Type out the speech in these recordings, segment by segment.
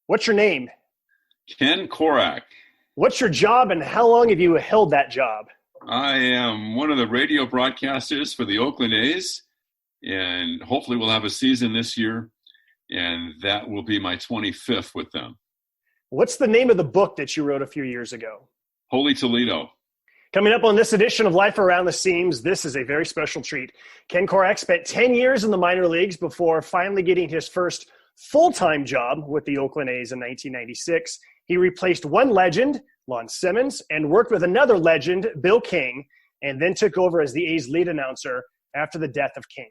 What's your name? Ken Korach. What's your job and how long have you held that job? I am one of the radio broadcasters for the Oakland A's, and hopefully we'll have a season this year, and that will be my 25th with them. What's the name of the book that you wrote a few years ago? Holy Toledo. Coming up on this edition of Life Around the Seams, this is a very special treat. Ken Korach spent 10 years in the minor leagues before finally getting his first full-time job with the Oakland A's in 1996. He replaced one legend, Lon Simmons, and worked with another legend, Bill King, and then took over as the A's lead announcer after the death of King.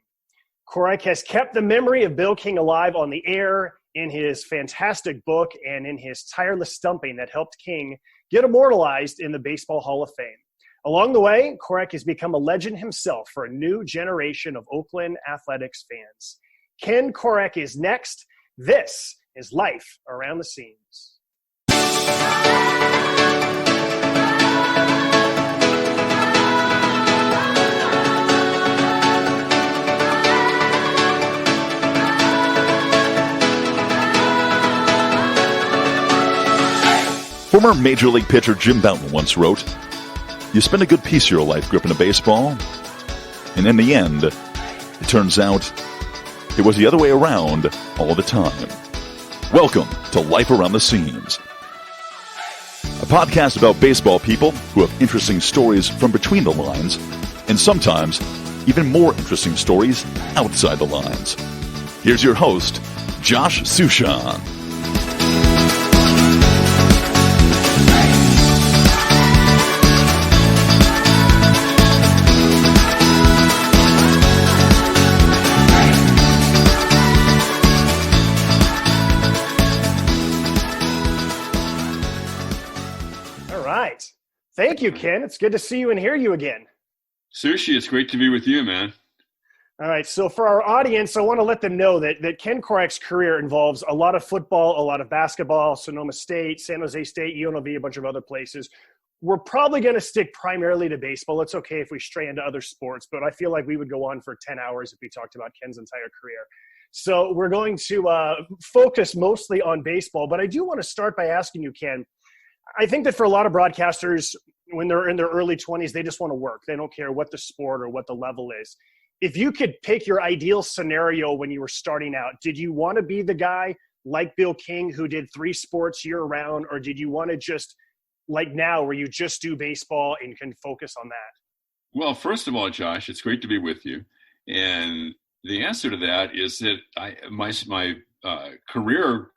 Korach has kept the memory of Bill King alive on the air in his fantastic book and in his tireless stumping that helped King get immortalized in the Baseball Hall of Fame. Along the way, Korach has become a legend himself for a new generation of Oakland Athletics fans. Ken Korach is next. This is Life Around the Seams. Former Major League pitcher Jim Bouton once wrote, "You spend a good piece of your life gripping a baseball, and in the end, it turns out it was the other way around all the time." Welcome to Life Around the Seams, a podcast about baseball people who have interesting stories from between the lines, and sometimes even more interesting stories outside the lines. Here's your host, Josh Sushan. Thank you, Ken. It's good to see you and hear you again. Sushi, it's great to be with you, man. All right. So for our audience, I want to let them know that Ken Korach's career involves a lot of football, a lot of basketball, Sonoma State, San Jose State, UNLV, a bunch of other places. We're probably going to stick primarily to baseball. It's okay if we stray into other sports, but I feel like we would go on for 10 hours if we talked about Ken's entire career. So we're going to focus mostly on baseball, but I do want to start by asking you, Ken, I think that for a lot of broadcasters, when they're in their early 20s, they just want to work. They don't care what the sport or what the level is. If you could pick your ideal scenario when you were starting out, did you want to be the guy like Bill King who did 3 sports year-round, or did you want to just, like now, where you just do baseball and can focus on that? Well, first of all, Josh, it's great to be with you. And the answer to that is that my career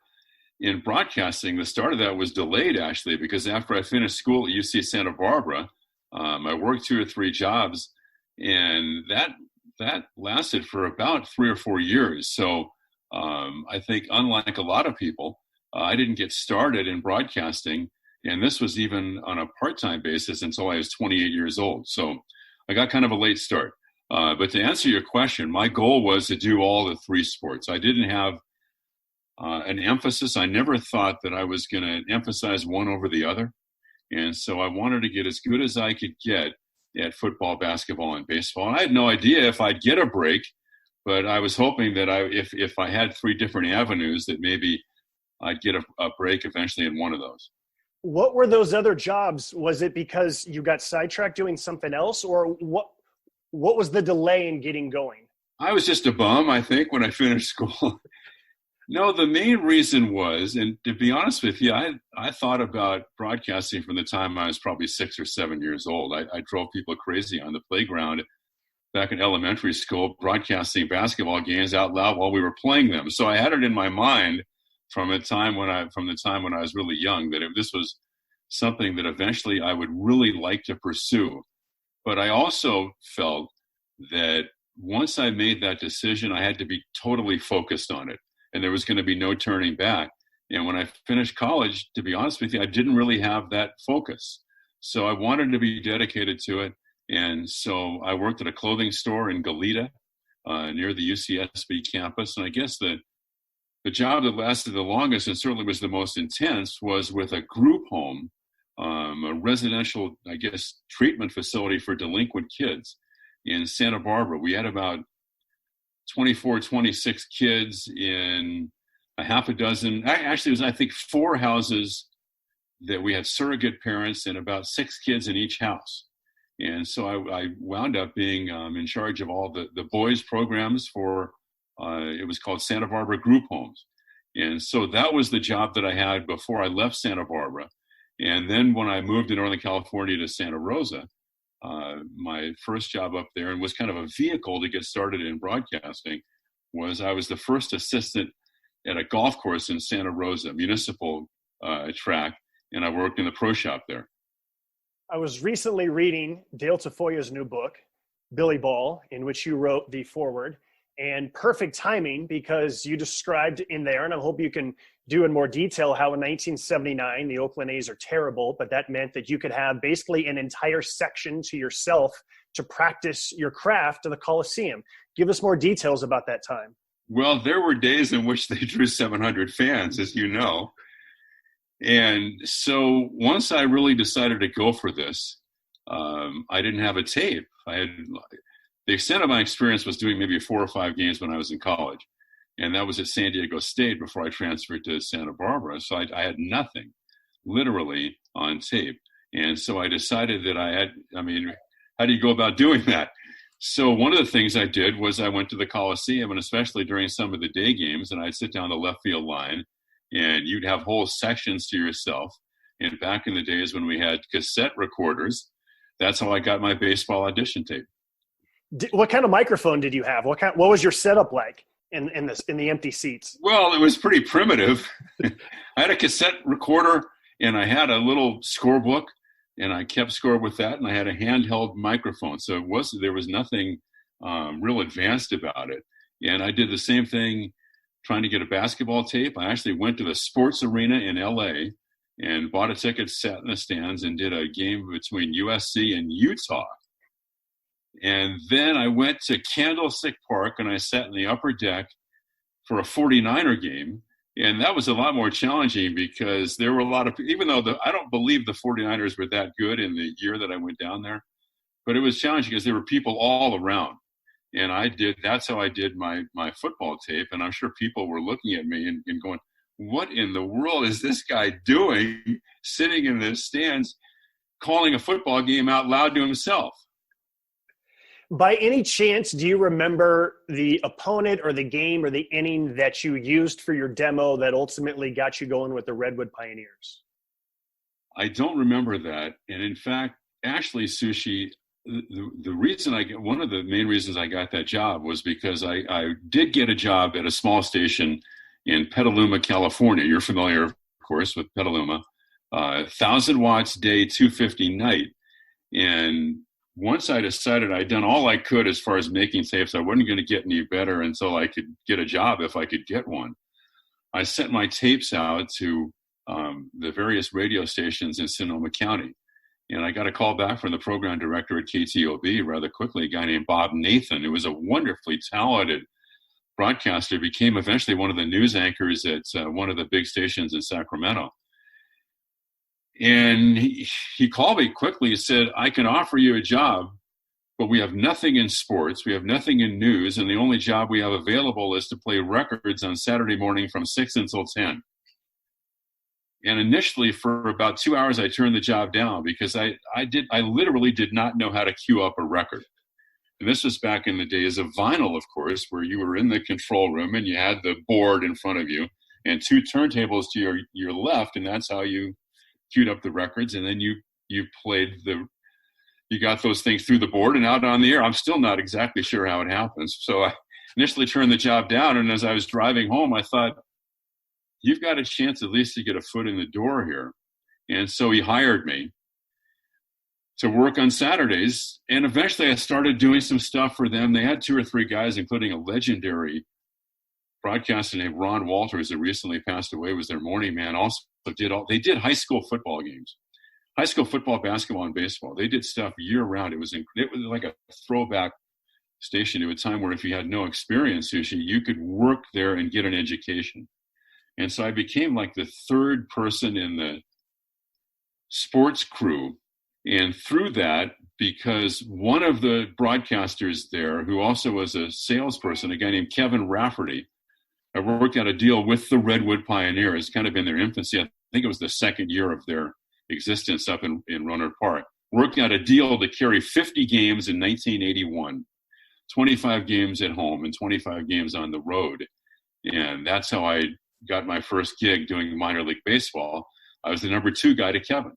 in broadcasting, the start of that was delayed, actually, because after I finished school at UC Santa Barbara, I worked 2 or 3 jobs, and that lasted for about 3 or 4 years. So I think, unlike a lot of people, I didn't get started in broadcasting, and this was even on a part-time basis until I was 28 years old. So I got kind of a late start. But to answer your question, my goal was to do all the 3 sports. I didn't have an emphasis. I never thought that I was going to emphasize one over the other. And so I wanted to get as good as I could get at football, basketball, and baseball. And I had no idea if I'd get a break, but I was hoping that if I had 3 different avenues, that maybe I'd get a break eventually in one of those. What were those other jobs? Was it because you got sidetracked doing something else, or what was the delay in getting going? I was just a bum, I think, when I finished school. No, the main reason was, and to be honest with you, I thought about broadcasting from the time I was probably 6 or 7 years old. I drove people crazy on the playground back in elementary school, broadcasting basketball games out loud while we were playing them. So I had it in my mind from the time when I was really young that if this was something that eventually I would really like to pursue. But I also felt that once I made that decision, I had to be totally focused on it. And there was going to be no turning back. And when I finished college, to be honest with you, I didn't really have that focus. So I wanted to be dedicated to it. And so I worked at a clothing store in Goleta near the UCSB campus. And I guess the job that lasted the longest and certainly was the most intense was with a group home, a residential, I guess, treatment facility for delinquent kids in Santa Barbara. We had about 24, 26 kids in a half a dozen, actually it was, I think, 4 houses that we had surrogate parents and about 6 kids in each house. And so I wound up being in charge of all the boys programs for, it was called Santa Barbara Group Homes. And so that was the job that I had before I left Santa Barbara. And then when I moved to Northern California to Santa Rosa, my first job up there, and was kind of a vehicle to get started in broadcasting, was I was the first assistant at a golf course in Santa Rosa, municipal track, and I worked in the pro shop there. I was recently reading Dale Tafoya's new book, Billy Ball, in which you wrote the foreword, and perfect timing because you described in there, and I hope you can do in more detail, how in 1979, the Oakland A's are terrible, but that meant that you could have basically an entire section to yourself to practice your craft to the Coliseum. Give us more details about that time. Well, there were days in which they drew 700 fans, as you know. And so once I really decided to go for this, I didn't have a tape. The extent of my experience was doing maybe 4 or 5 games when I was in college. And that was at San Diego State before I transferred to Santa Barbara. So I had nothing, literally, on tape. And so I decided that how do you go about doing that? So one of the things I did was I went to the Coliseum, and especially during some of the day games, and I'd sit down the left field line, and you'd have whole sections to yourself. And back in the days when we had cassette recorders, that's how I got my baseball audition tape. What kind of microphone did you have? What was your setup like in the empty seats? Well, it was pretty primitive. I had a cassette recorder, and I had a little scorebook, and I kept score with that, and I had a handheld microphone. So there was nothing real advanced about it. And I did the same thing trying to get a basketball tape. I actually went to the sports arena in LA and bought a ticket, sat in the stands, and did a game between USC and Utah. And then I went to Candlestick Park, and I sat in the upper deck for a 49er game. And that was a lot more challenging because there were a lot of people, even though I don't believe the 49ers were that good in the year that I went down there, but it was challenging because there were people all around. And that's how I did my football tape. And I'm sure people were looking at me and going, what in the world is this guy doing sitting in the stands calling a football game out loud to himself? By any chance, do you remember the opponent or the game or the inning that you used for your demo that ultimately got you going with the Redwood Pioneers? I don't remember that. And in fact, actually, Sushi, the reason one of the main reasons I got that job was because I did get a job at a small station in Petaluma, California. You're familiar, of course, with Petaluma. 1,000 watts day, 250 night. And once I decided I'd done all I could as far as making tapes, I wasn't going to get any better until I could get a job if I could get one. I sent my tapes out to the various radio stations in Sonoma County. And I got a call back from the program director at KTOB rather quickly, a guy named Bob Nathan, who was a wonderfully talented broadcaster, became eventually one of the news anchors at one of the big stations in Sacramento. And he called me quickly and said, I can offer you a job, but we have nothing in sports. We have nothing in news. And the only job we have available is to play records on Saturday morning from 6 until 10. And initially for about 2 hours, I turned the job down because I literally did not know how to cue up a record. And this was back in the days of vinyl, of course, where you were in the control room and you had the board in front of you and 2 turntables to your left. And that's how you queued up the records, and then you got those things through the board and out on the air. I'm still not exactly sure how it happens. So I initially turned the job down, and as I was driving home, I thought, you've got a chance at least to get a foot in the door here. And so he hired me to work on Saturdays, and eventually I started doing some stuff for them. They had 2 or 3 guys, including a legendary broadcaster named Ron Walters that recently passed away, was their morning man. Also they did high school football games, high school football, basketball, and baseball. They did stuff year round. It was like a throwback station to a time where if you had no experience, you could work there and get an education. And so I became like the 3rd person in the sports crew. And through that, because one of the broadcasters there, who also was a salesperson, a guy named Kevin Rafferty, I worked out a deal with the Redwood Pioneers, kind of in their infancy. I think it was the second year of their existence up in Rohnert Park. Worked out a deal to carry 50 games in 1981, 25 games at home and 25 games on the road. And that's how I got my first gig doing minor league baseball. I was the number 2 guy to Kevin.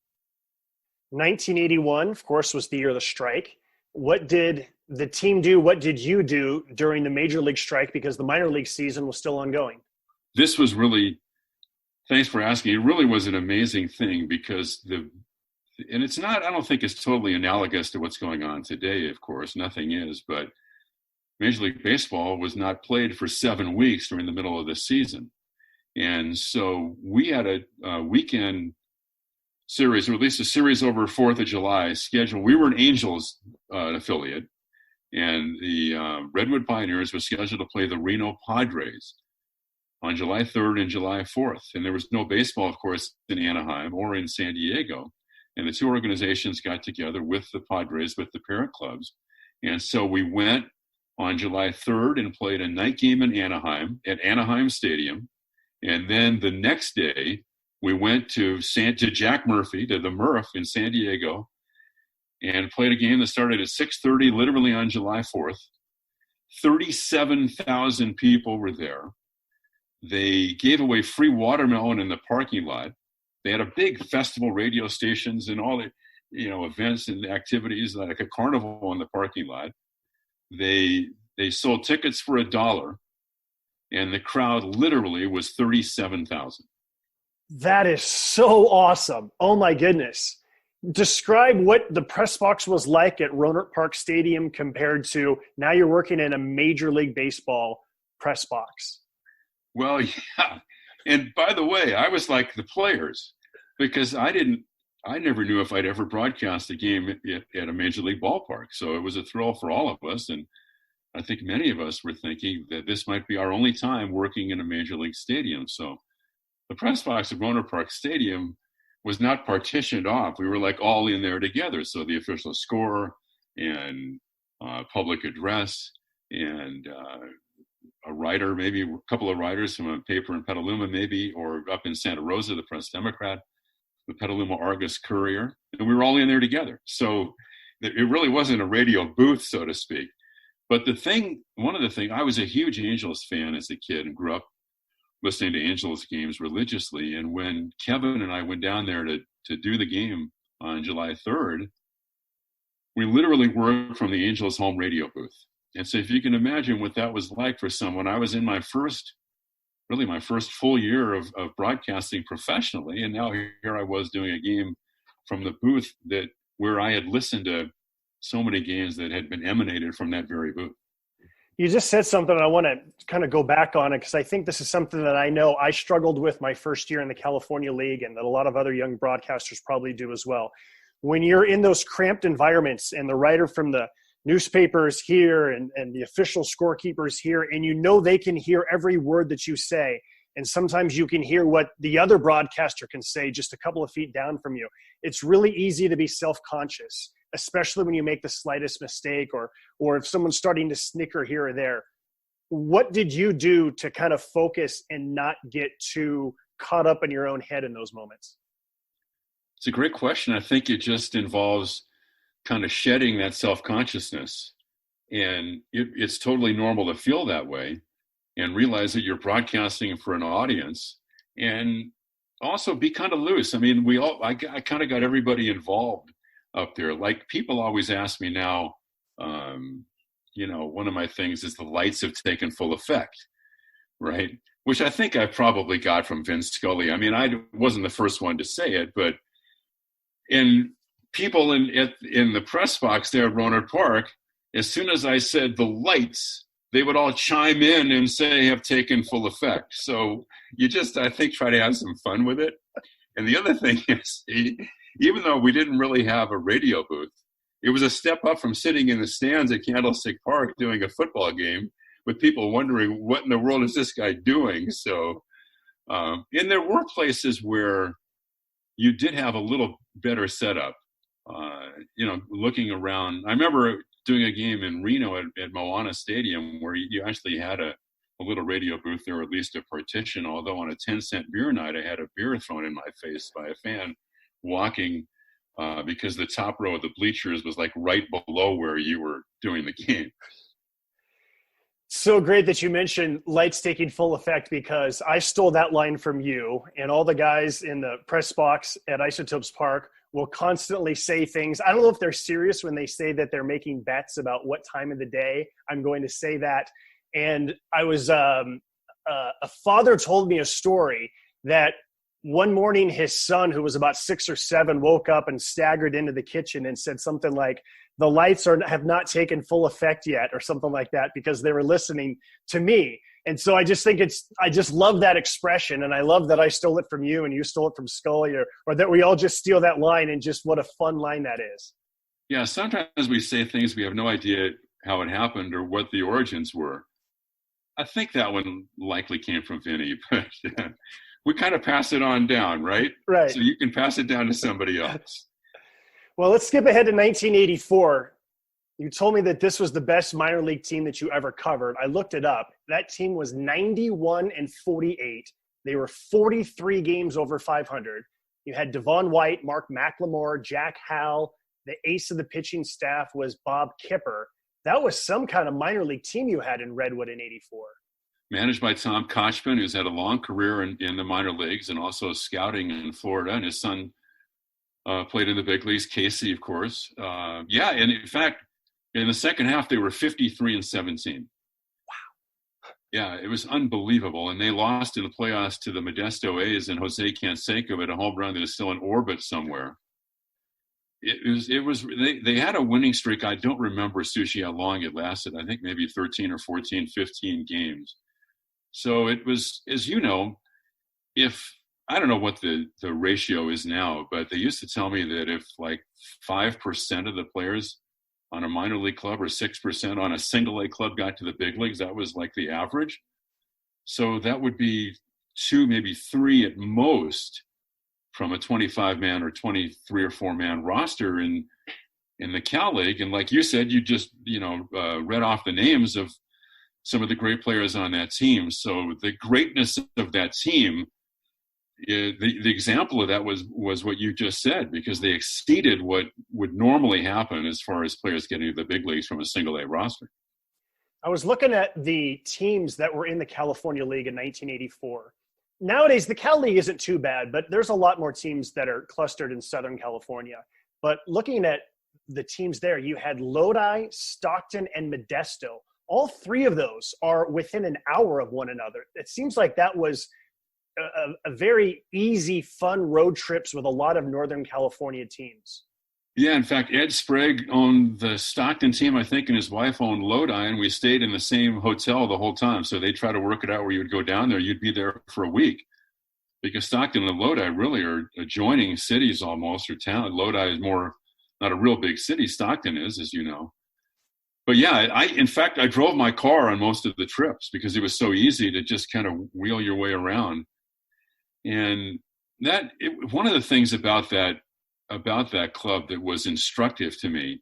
1981, of course, was the year of the strike. What did the team do? What did you do during the major league strike? Because the minor league season was still ongoing. This was really, thanks for asking. It really was an amazing thing because and it's not, I don't think it's totally analogous to what's going on today, of course. Nothing is, but Major League Baseball was not played for 7 weeks during the middle of the season. And so we had a weekend series, or at least a series over 4th of July scheduled. We were an Angels affiliate, and the Redwood Pioneers was scheduled to play the Reno Padres on July 3rd and July 4th. And there was no baseball, of course, in Anaheim or in San Diego. And the two organizations got together with the Padres, with the parent clubs. And so we went on July 3rd and played a night game in Anaheim at Anaheim Stadium. And then the next day, we went to Jack Murphy, to the Murph in San Diego, and played a game that started at 6:30, literally on July 4th. 37,000 people were there. They gave away free watermelon in the parking lot. They had a big festival, radio stations, and all the events and activities, like a carnival in the parking lot. They sold tickets for $1, and the crowd literally was 37,000. That is so awesome. Oh my goodness. Describe what the press box was like at Rohnert Park Stadium compared to now you're working in a Major League Baseball press box. Well, yeah. And by the way, I was like the players, because I never knew if I'd ever broadcast a game at a Major League ballpark. So it was a thrill for all of us. And I think many of us were thinking that this might be our only time working in a Major League stadium. So the press box at Rohnert Park Stadium was not partitioned off. We were like all in there together. So the official score and public address and a writer, maybe a couple of writers from a paper in Petaluma, maybe, or up in Santa Rosa, the Press Democrat, the Petaluma Argus Courier, and we were all in there together. So it really wasn't a radio booth, so to speak. But one of the things, I was a huge Angels fan as a kid and grew up listening to Angels games religiously. And when Kevin and I went down there to do the game on July 3rd, we literally worked from the Angels home radio booth. And so if you can imagine what that was like for someone, I was in my first full year of broadcasting professionally. And now here I was doing a game from the booth where I had listened to so many games that had been emanated from that very booth. You just said something, and I want to kind of go back on it because I think this is something that I know I struggled with my first year in the California League, and that a lot of other young broadcasters probably do as well. When you're in those cramped environments and the writer from the newspapers here and the official scorekeepers here, and they can hear every word that you say, and sometimes you can hear what the other broadcaster can say just a couple of feet down from you. It's really easy to be self-conscious, especially when you make the slightest mistake or if someone's starting to snicker here or there. What did you do to kind of focus and not get too caught up in your own head in those moments? It's a great question. I think it just involves kind of shedding that self-consciousness. And it's totally normal to feel that way and realize that you're broadcasting for an audience, and also be kind of loose. I mean, I kind of got everybody involved up there. Like, people always ask me now, one of my things is the lights have taken full effect, right? Which I think I probably got from Vince Scully. I mean, I wasn't the first one to say it, but people in the press box there at Rohnert Park, as soon as I said the lights, they would all chime in and say have taken full effect. So you just, I think, try to have some fun with it. And the other thing is, even though we didn't really have a radio booth, it was a step up from sitting in the stands at Candlestick Park doing a football game with people wondering, what in the world is this guy doing? So, and there were places where you did have a little better setup. Looking around, I remember doing a game in Reno at Moana Stadium where you actually had a a little radio booth there, or at least a partition, although on a 10-cent beer night, I had a beer thrown in my face by a fan walking because the top row of the bleachers was like right below where you were doing the game. So great that you mentioned lights taking full effect, because I stole that line from you, and all the guys in the press box at Isotopes Park will constantly say things. I don't know if they're serious when they say that they're making bets about what time of the day I'm going to say that. And I was, a father told me a story that one morning his son, who was about 6 or 7, woke up and staggered into the kitchen and said something like, "The lights have not taken full effect yet," or something like that, because they were listening to me. And so I just think I just love that expression. And I love that I stole it from you and you stole it from Scully, or that we all just steal that line, and just what a fun line that is. Yeah. Sometimes we say things we have no idea how it happened or what the origins were. I think that one likely came from Vinny, but we kind of pass it on down, right? Right. So you can pass it down to somebody else. Well, let's skip ahead to 1984. You told me that this was the best minor league team that you ever covered. I looked it up. That team was 91-48. They were 43 games over 500. You had Devon White, Mark McLemore, Jack Howell. The ace of the pitching staff was Bob Kipper. That was some kind of minor league team you had in Redwood in 84. Managed by Tom Kochman, who's had a long career in the minor leagues and also scouting in Florida. And his son played in the big leagues, Casey, of course. And in fact, in the second half, they were 53-17. Wow. Yeah, it was unbelievable. And they lost in the playoffs to the Modesto A's, and Jose Canseco had a home run that is still in orbit somewhere. They had a winning streak. I don't remember, Sushi, how long it lasted. I think maybe 13 or 14, 15 games. So it was, as you know, I don't know what the ratio is now, but they used to tell me that if like 5% of the players on a minor league club or 6% on a single A club got to the big leagues, that was like the average. So that would be 2, maybe 3 at most from a 25-man or 23 or 4-man roster in the Cal League. And like you said, you just, read off the names of some of the great players on that team. So the greatness of that team, the example of that was what you just said, because they exceeded what would normally happen as far as players getting to the big leagues from a single A roster. I was looking at the teams that were in the California League in 1984. Nowadays, the Cal League isn't too bad, but there's a lot more teams that are clustered in Southern California. But looking at the teams there, you had Lodi, Stockton, and Modesto. All 3 of those are within an hour of one another. It seems like that was a very easy, fun road trips with a lot of Northern California teams. Yeah, in fact, Ed Sprague owned the Stockton team, I think, and his wife owned Lodi, and we stayed in the same hotel the whole time. So they try to work it out where you would go down there. You'd be there for a week, because Stockton and Lodi really are adjoining cities almost, or town. Lodi is more not a real big city. Stockton is, as you know. But yeah, in fact, I drove my car on most of the trips because it was so easy to just kind of wheel your way around. And one of the things about that club that was instructive to me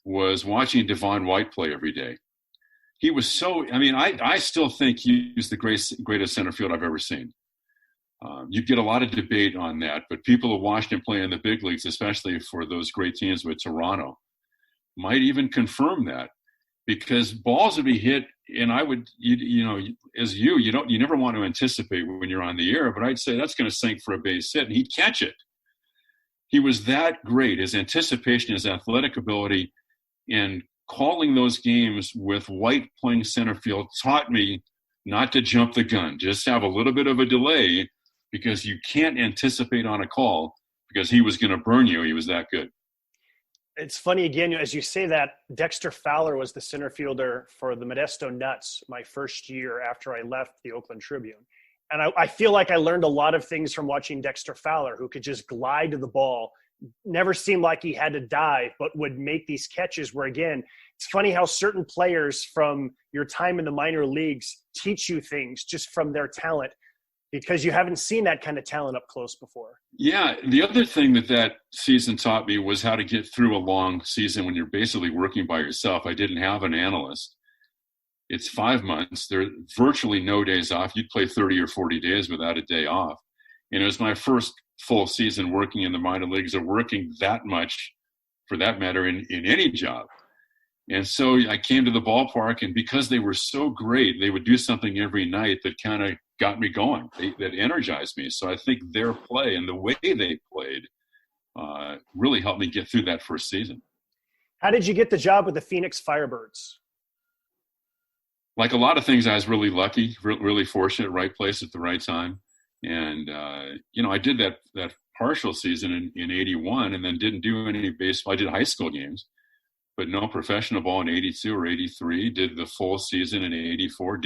was watching Devon White play every day. He was I still think he's the greatest center field I've ever seen. You get a lot of debate on that, but people who watched him play in the big leagues, especially for those great teams with Toronto, might even confirm that, because balls would be hit, and I would, you never want to anticipate when you're on the air, but I'd say that's going to sink for a base hit, and he'd catch it. He was that great. His anticipation, his athletic ability, and calling those games with White playing center field taught me not to jump the gun. Just have a little bit of a delay, because you can't anticipate on a call, because he was going to burn you. He was that good. It's funny, again, as you say that, Dexter Fowler was the center fielder for the Modesto Nuts my first year after I left the Oakland Tribune. And I feel like I learned a lot of things from watching Dexter Fowler, who could just glide to the ball, never seemed like he had to dive, but would make these catches where, again, it's funny how certain players from your time in the minor leagues teach you things just from their talent, because you haven't seen that kind of talent up close before. Yeah. The other thing that season taught me was how to get through a long season when you're basically working by yourself. I didn't have an analyst. It's 5 months. There are virtually no days off. You'd play 30 or 40 days without a day off. And it was my first full season working in the minor leagues, or working that much, for that matter, in any job. And so I came to the ballpark, and because they were so great, they would do something every night that kind of got me going, that energized me. So I think their play and the way they played really helped me get through that first season. How did you get the job with the Phoenix Firebirds? Like a lot of things, I was really lucky, really fortunate, right place at the right time. And, I did that partial season in 81, and then didn't do any baseball. I did high school games, but no professional ball in 82 or 83. Did the full season in 84,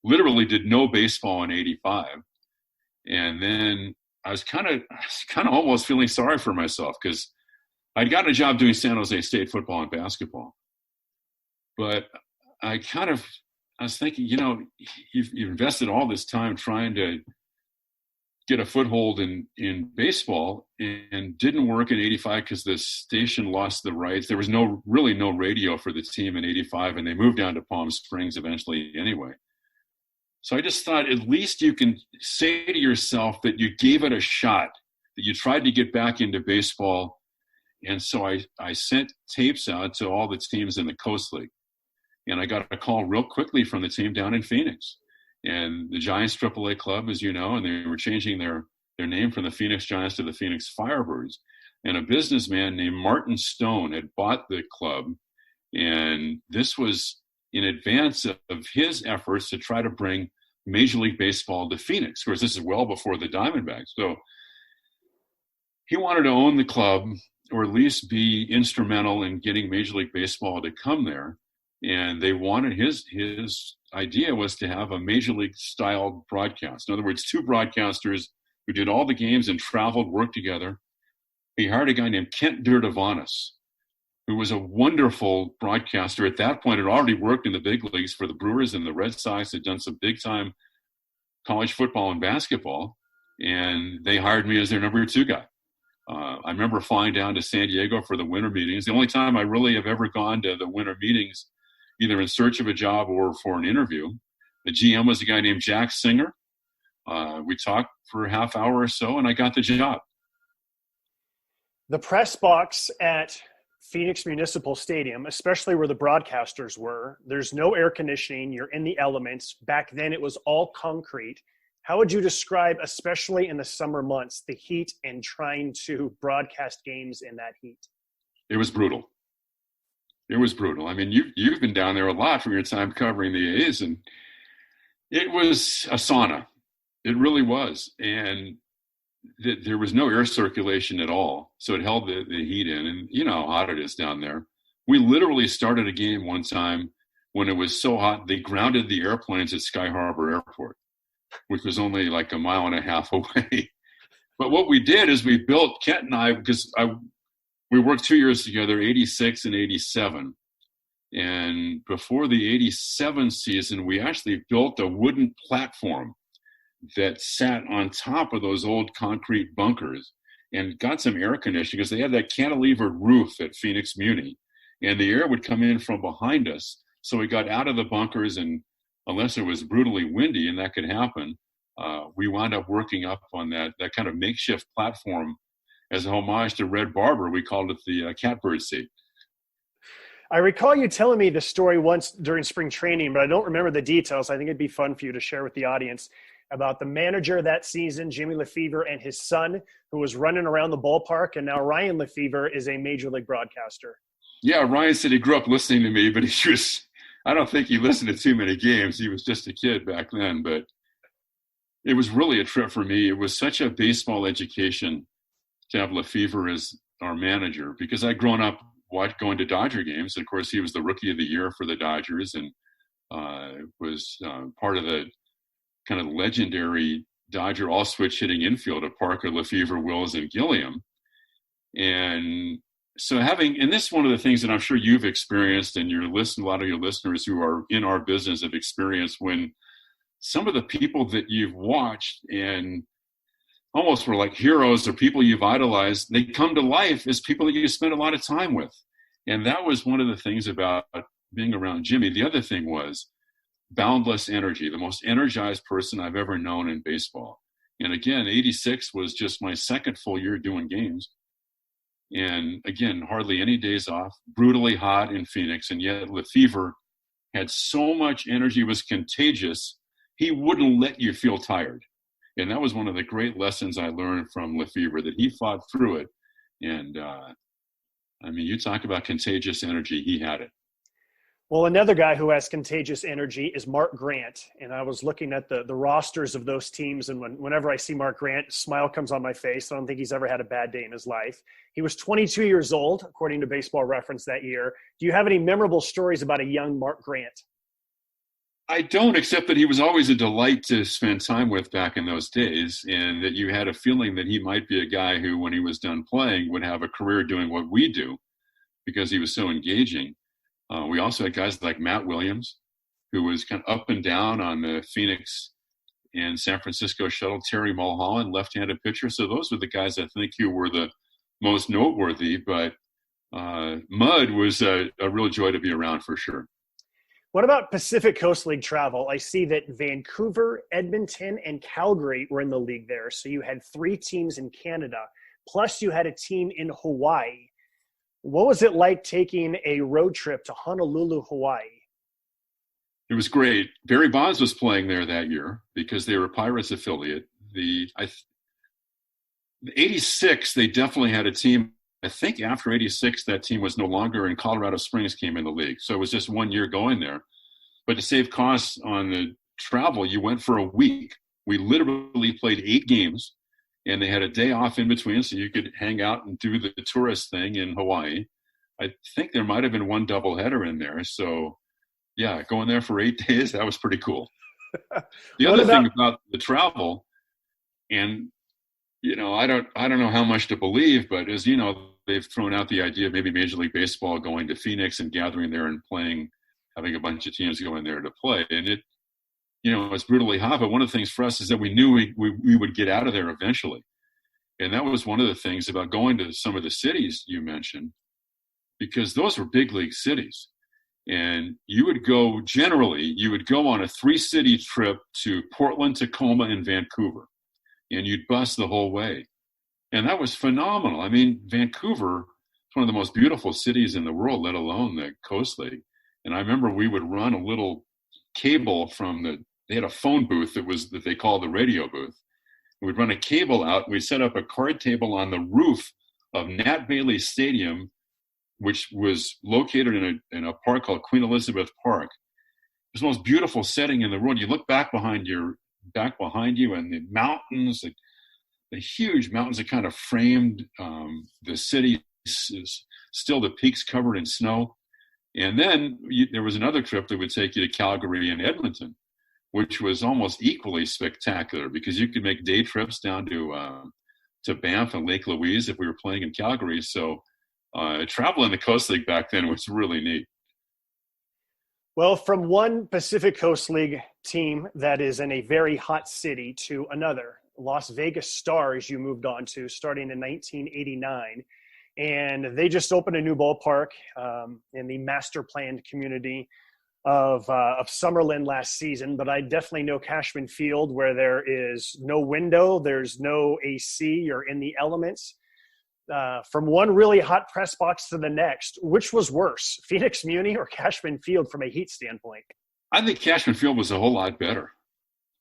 literally did no baseball in 85. And then I was kind of almost feeling sorry for myself, because I'd gotten a job doing San Jose State football and basketball. But I was thinking, you've invested all this time trying to get a foothold in baseball, and didn't work in 85 because the station lost the rights. There was really no radio for the team in 85, and they moved down to Palm Springs eventually anyway. So I just thought, at least you can say to yourself that you gave it a shot, that you tried to get back into baseball. And so I sent tapes out to all the teams in the Coast League. And I got a call real quickly from the team down in Phoenix. And the Giants AAA club, as you know, and they were changing their name from the Phoenix Giants to the Phoenix Firebirds. And a businessman named Martin Stone had bought the club. And this was in advance of his efforts to try to bring Major League Baseball to Phoenix. Of course, this is well before the Diamondbacks. So he wanted to own the club, or at least be instrumental in getting Major League Baseball to come there. And they wanted, his idea was to have a Major League style broadcast. In other words, two broadcasters who did all the games and traveled, worked together. He hired a guy named Kent Dirtavanis, who was a wonderful broadcaster. At that point, had already worked in the big leagues for the Brewers and the Red Sox, had done some big time college football and basketball. And they hired me as their number 2 guy. I remember flying down to San Diego for the winter meetings. The only time I really have ever gone to the winter meetings, either in search of a job or for an interview. The GM was a guy named Jack Singer. We talked for a half hour or so, and I got the job. The press box at Phoenix Municipal Stadium, especially where the broadcasters were, there's no air conditioning. You're in the elements. Back then, it was all concrete. How would you describe, especially in the summer months, the heat and trying to broadcast games in that heat? It was brutal. It was brutal. I mean, you've been down there a lot from your time covering the A's, and it was a sauna. It really was. And there was no air circulation at all, so it held the heat in. And you know how hot it is down there. We literally started a game one time when it was so hot, they grounded the airplanes at Sky Harbor Airport, which was only like a mile and a half away. But what we did is we built, Kent and I, because we worked 2 years together, 86 and 87. And before the 87 season, we actually built a wooden platform that sat on top of those old concrete bunkers and got some air conditioning, because they had that cantilevered roof at Phoenix Muni. And the air would come in from behind us. So we got out of the bunkers, and unless it was brutally windy, and that could happen, we wound up working up on that kind of makeshift platform. As a homage to Red Barber, we called it the catbird seat. I recall you telling me the story once during spring training, but I don't remember the details. I think it'd be fun for you to share with the audience about the manager that season, Jimmy Lefevre, and his son, who was running around the ballpark, and now Ryan Lefevre is a major league broadcaster. Yeah, Ryan said he grew up listening to me, but I don't think he listened to too many games. He was just a kid back then, but it was really a trip for me. It was such a baseball education to have Lefevre as our manager, because I'd grown up going to Dodger games. Of course, he was the rookie of the year for the Dodgers, and was part of the kind of legendary Dodger all-switch hitting infield of Parker, Lefevre, Wills, and Gilliam. And so and this is one of the things that I'm sure you've experienced, and a lot of your listeners who are in our business have experienced, when some of the people that you've watched and almost were like heroes or people you've idolized, they come to life as people that you spend a lot of time with. And that was one of the things about being around Jimmy, the other thing was boundless energy, the most energized person I've ever known in baseball. And again, 86 was just my second full year doing games. And again, hardly any days off, brutally hot in Phoenix. And yet Lefevre had so much energy, was contagious. He wouldn't let you feel tired. And that was one of the great lessons I learned from Lefevre, that he fought through it. And I mean, you talk about contagious energy, he had it. Well, another guy who has contagious energy is Mark Grant. And I was looking at the rosters of those teams, and whenever I see Mark Grant, a smile comes on my face. I don't think he's ever had a bad day in his life. He was 22 years old, according to Baseball Reference that year. Do you have any memorable stories about a young Mark Grant? I don't, except that he was always a delight to spend time with back in those days, and that you had a feeling that he might be a guy who, when he was done playing, would have a career doing what we do because he was so engaging. We also had guys like Matt Williams, who was kind of up and down on the Phoenix and San Francisco shuttle. Terry Mulholland, left-handed pitcher. So those were the guys I think who were the most noteworthy. But Mud was a real joy to be around for sure. What about Pacific Coast League travel? I see that Vancouver, Edmonton, and Calgary were in the league there. So you had 3 teams in Canada, plus you had a team in Hawaii. What was it like taking a road trip to Honolulu, Hawaii? It was great. Barry Bonds was playing there that year because they were a Pirates affiliate. The 86, they definitely had a team. I think after 86, that team was no longer in Colorado Springs, came in the league. So it was just 1 year going there. But to save costs on the travel, you went for a week. We literally played 8 games, and they had a day off in between so you could hang out and do the tourist thing in Hawaii. I think there might have been 1 doubleheader in there. So, yeah, going there for 8 days, that was pretty cool. The other thing about the travel, and you know, I don't know how much to believe, but as you know, they've thrown out the idea of maybe Major League Baseball going to Phoenix and gathering there and playing, having a bunch of teams go in there to play. And it, you know, it's brutally hot. But one of the things for us is that we knew we would get out of there eventually. And that was one of the things about going to some of the cities you mentioned, because those were big league cities. And you would go on a 3-city trip to Portland, Tacoma, and Vancouver. And you'd bus the whole way. And that was phenomenal. I mean, Vancouver is one of the most beautiful cities in the world, let alone the Coast League. And I remember we would run a little cable they had a phone booth that they called the radio booth. And we'd run a cable out. We'd set up a card table on the roof of Nat Bailey Stadium, which was located in a park called Queen Elizabeth Park. It was the most beautiful setting in the world. You look back behind you, and the mountains, the huge mountains that kind of framed the city, still the peaks covered in snow. And then there was another trip that would take you to Calgary and Edmonton, which was almost equally spectacular because you could make day trips down to Banff and Lake Louise if we were playing in Calgary. So travel in the Coast League back then was really neat. Well, from one Pacific Coast League team that is in a very hot city to another, Las Vegas Stars, you moved on to starting in 1989. And they just opened a new ballpark in the master planned community of Summerlin last season. But I definitely know Cashman Field, where there is no window, there's no AC, you're in the elements. From one really hot press box to the next, which was worse, Phoenix Muni or Cashman Field from a heat standpoint? I think Cashman Field was a whole lot better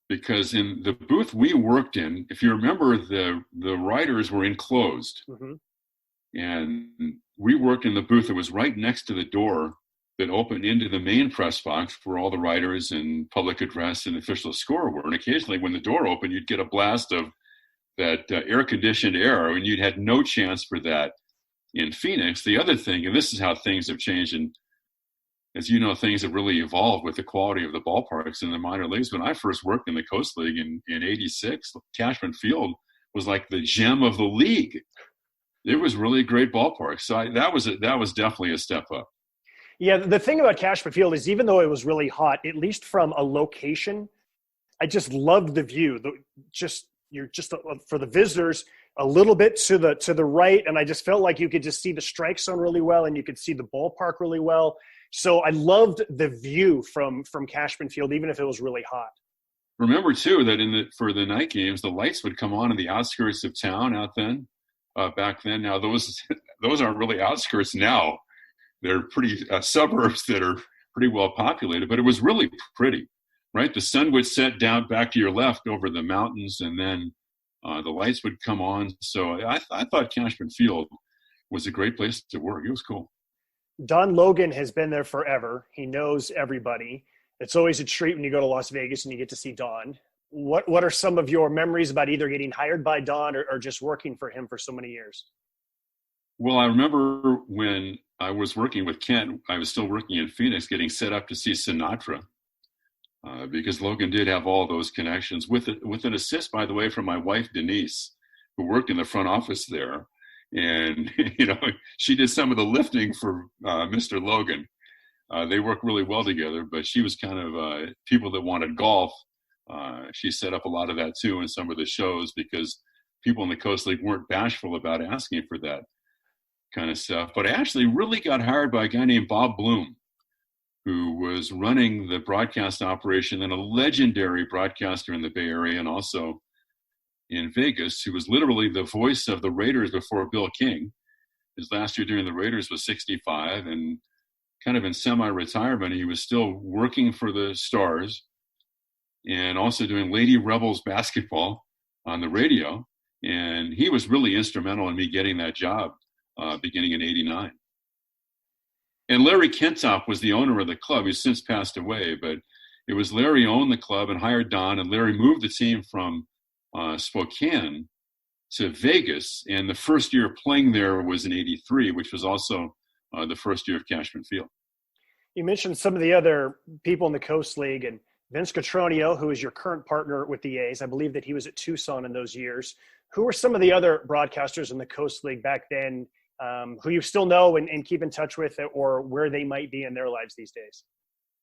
because in the booth we worked in, if you remember, the writers were enclosed. Mm-hmm. And we worked in the booth that was right next to the door that opened into the main press box where all the writers and public address and official score were. And occasionally when the door opened, you'd get a blast of that air-conditioned air, and you'd had no chance for that in Phoenix. The other thing, and this is how things have changed, and as you know, things have really evolved with the quality of the ballparks in the minor leagues. When I first worked in the Coast League in 86, Cashman Field was like the gem of the league. It was really a great ballpark. So that was definitely a step up. Yeah, the thing about Cashman Field is even though it was really hot, at least from a location, I just loved the view. You're just for the visitors a little bit to the right, and I just felt like you could just see the strike zone really well, and you could see the ballpark really well. So I loved the view from Cashman Field, even if it was really hot. Remember too that for the night games, the lights would come on in the outskirts of town back then. Now those aren't really outskirts now. They're pretty suburbs that are pretty well populated, but it was really pretty, right? The sun would set down back to your left over the mountains, and then the lights would come on. So I thought Cashman Field was a great place to work. It was cool. Don Logan has been there forever. He knows everybody. It's always a treat when you go to Las Vegas and you get to see Don. What are some of your memories about either getting hired by Don or just working for him for so many years? Well, I remember when I was working with Ken, I was still working in Phoenix, getting set up to see Sinatra, because Logan did have all those connections with an assist, by the way, from my wife, Denise, who worked in the front office there. And, she did some of the lifting for Mr. Logan. They worked really well together, but she was kind of people that wanted golf. She set up a lot of that too in some of the shows, because people in the Coast League weren't bashful about asking for that kind of stuff. But I actually really got hired by a guy named Bob Bloom, who was running the broadcast operation, and a legendary broadcaster in the Bay Area and also in Vegas, who was literally the voice of the Raiders before Bill King. His last year during the Raiders was 65, and kind of in semi-retirement, he was still working for the Stars and also doing Lady Rebels basketball on the radio. And he was really instrumental in me getting that job beginning in '89. And Larry Kentop was the owner of the club. He's since passed away, but it was Larry owned the club and hired Don, and Larry moved the team from Spokane to Vegas. And the first year playing there was in '83, which was also the first year of Cashman Field. You mentioned some of the other people in the Coast League, and Vince Cotroneo, who is your current partner with the A's. I believe that he was at Tucson in those years. Who were some of the other broadcasters in the Coast League back then who you still know and keep in touch with, or where they might be in their lives these days?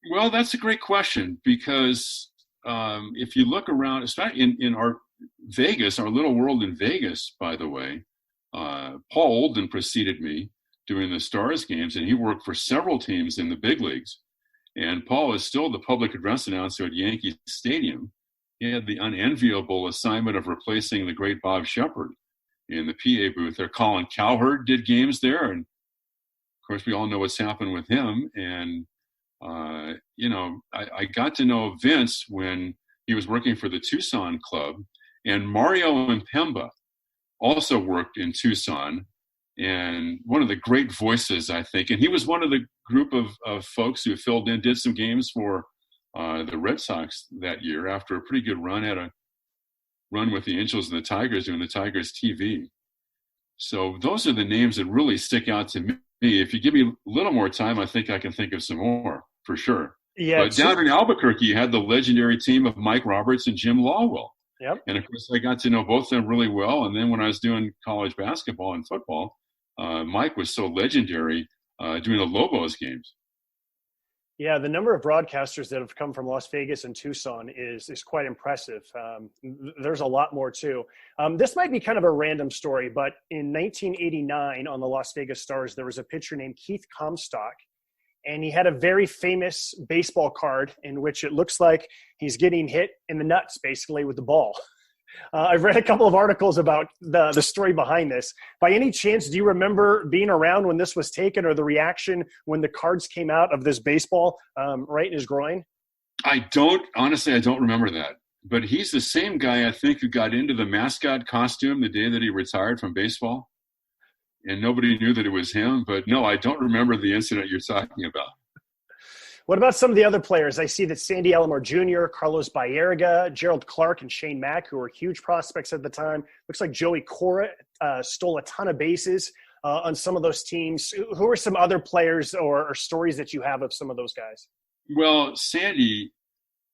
Well, that's a great question, because if you look around, especially in our Vegas, our little world in Vegas, by the way, Paul Olden preceded me doing the Stars games, and he worked for several teams in the big leagues. And Paul is still the public address announcer at Yankee Stadium. He had the unenviable assignment of replacing the great Bob Shepard in the PA booth there. Colin Cowherd did games there, and of course we all know what's happened with him. And I got to know Vince when he was working for the Tucson club, and Mario Impemba also worked in Tucson, and one of the great voices, I think. And he was one of the group of folks who filled in, did some games for the Red Sox that year after a pretty good run, had a run with the Angels and the Tigers doing the Tigers TV. So those are the names that really stick out to me. If you give me a little more time, I think I can think of some more for sure. Yeah, but down in Albuquerque, you had the legendary team of Mike Roberts and Jim Lawwell. Yep. And of course, I got to know both of them really well. And then when I was doing college basketball and football, Mike was so legendary doing the Lobos games. Yeah, the number of broadcasters that have come from Las Vegas and Tucson is quite impressive. There's a lot more too. This might be kind of a random story, but in 1989 on the Las Vegas Stars, there was a pitcher named Keith Comstock, and he had a very famous baseball card in which it looks like he's getting hit in the nuts, basically, with the ball. I've read a couple of articles about the story behind this. By any chance, do you remember being around when this was taken, or the reaction when the cards came out of this baseball right in his groin? Honestly, I don't remember that. But he's the same guy, I think, who got into the mascot costume the day that he retired from baseball. And nobody knew that it was him. But no, I don't remember the incident you're talking about. What about some of the other players? I see that Sandy Alomar Jr., Carlos Baerga, Gerald Clark, and Shane Mack, who were huge prospects at the time. Looks like Joey Cora stole a ton of bases on some of those teams. Who are some other players or stories that you have of some of those guys? Well,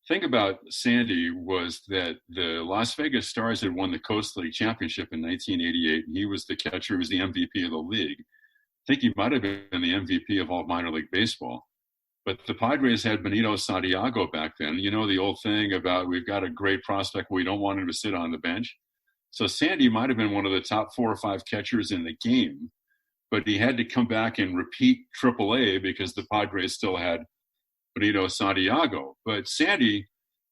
think about Sandy was that the Las Vegas Stars had won the Coast League Championship in 1988, and he was the catcher. He was the MVP of the league. I think he might have been the MVP of all minor league baseball. But the Padres had Benito Santiago back then. You know the old thing about we've got a great prospect, but we don't want him to sit on the bench. So Sandy might have been one of the top 4 or 5 catchers in the game. but he had to come back and repeat AAA because the Padres still had Benito Santiago. But Sandy,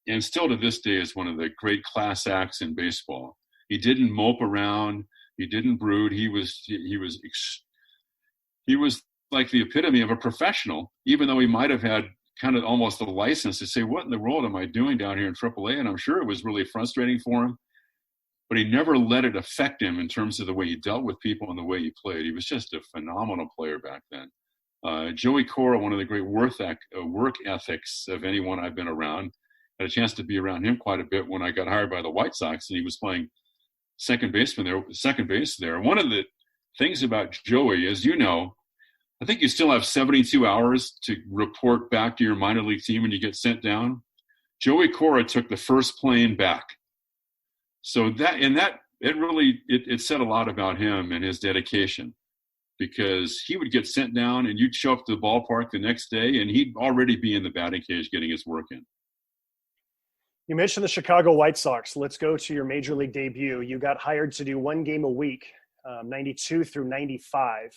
and still to this day, is one of the great class acts in baseball. He didn't mope around. He didn't brood. He was like the epitome of a professional, even though he might have had kind of almost a license to say, what in the world am I doing down here in AAA? And I'm sure it was really frustrating for him, but he never let it affect him in terms of the way he dealt with people and the way he played. He was just a phenomenal player back then. Joey Cora, one of the great work ethics of anyone I've been around. Had a chance to be around him quite a bit when I got hired by the White Sox, and he was playing second base there. One of the things about Joey, as you know, I think you still have 72 hours to report back to your minor league team when you get sent down. Joey Cora took the first plane back. So it said a lot about him and his dedication, because he would get sent down and you'd show up to the ballpark the next day and he'd already be in the batting cage getting his work in. You mentioned the Chicago White Sox. Let's go to your major league debut. You got hired to do one game a week, 92 through 95.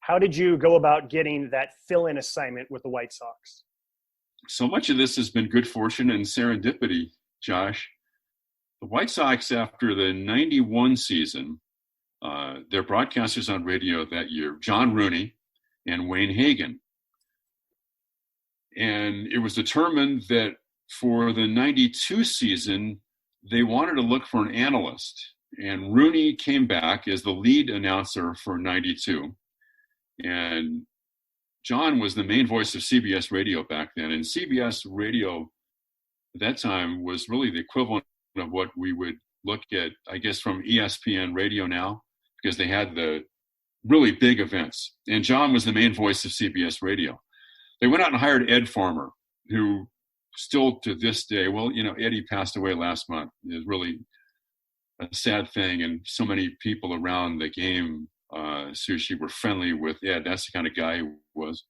How did you go about getting that fill-in assignment with the White Sox? So much of this has been good fortune and serendipity, Josh. The White Sox, after the 91 season, their broadcasters on radio that year, John Rooney and Wayne Hagan. And it was determined that for the 92 season, they wanted to look for an analyst. And Rooney came back as the lead announcer for 92. And John was the main voice of CBS radio back then. And CBS radio at that time was really the equivalent of what we would look at, I guess, from ESPN radio now, because they had the really big events. And John was the main voice of CBS radio. They went out and hired Ed Farmer, who still to this day, well, Eddie passed away last month. It was really a sad thing. And so many people around the game, Sushi, were friendly with Ed. That's the kind of guy he was.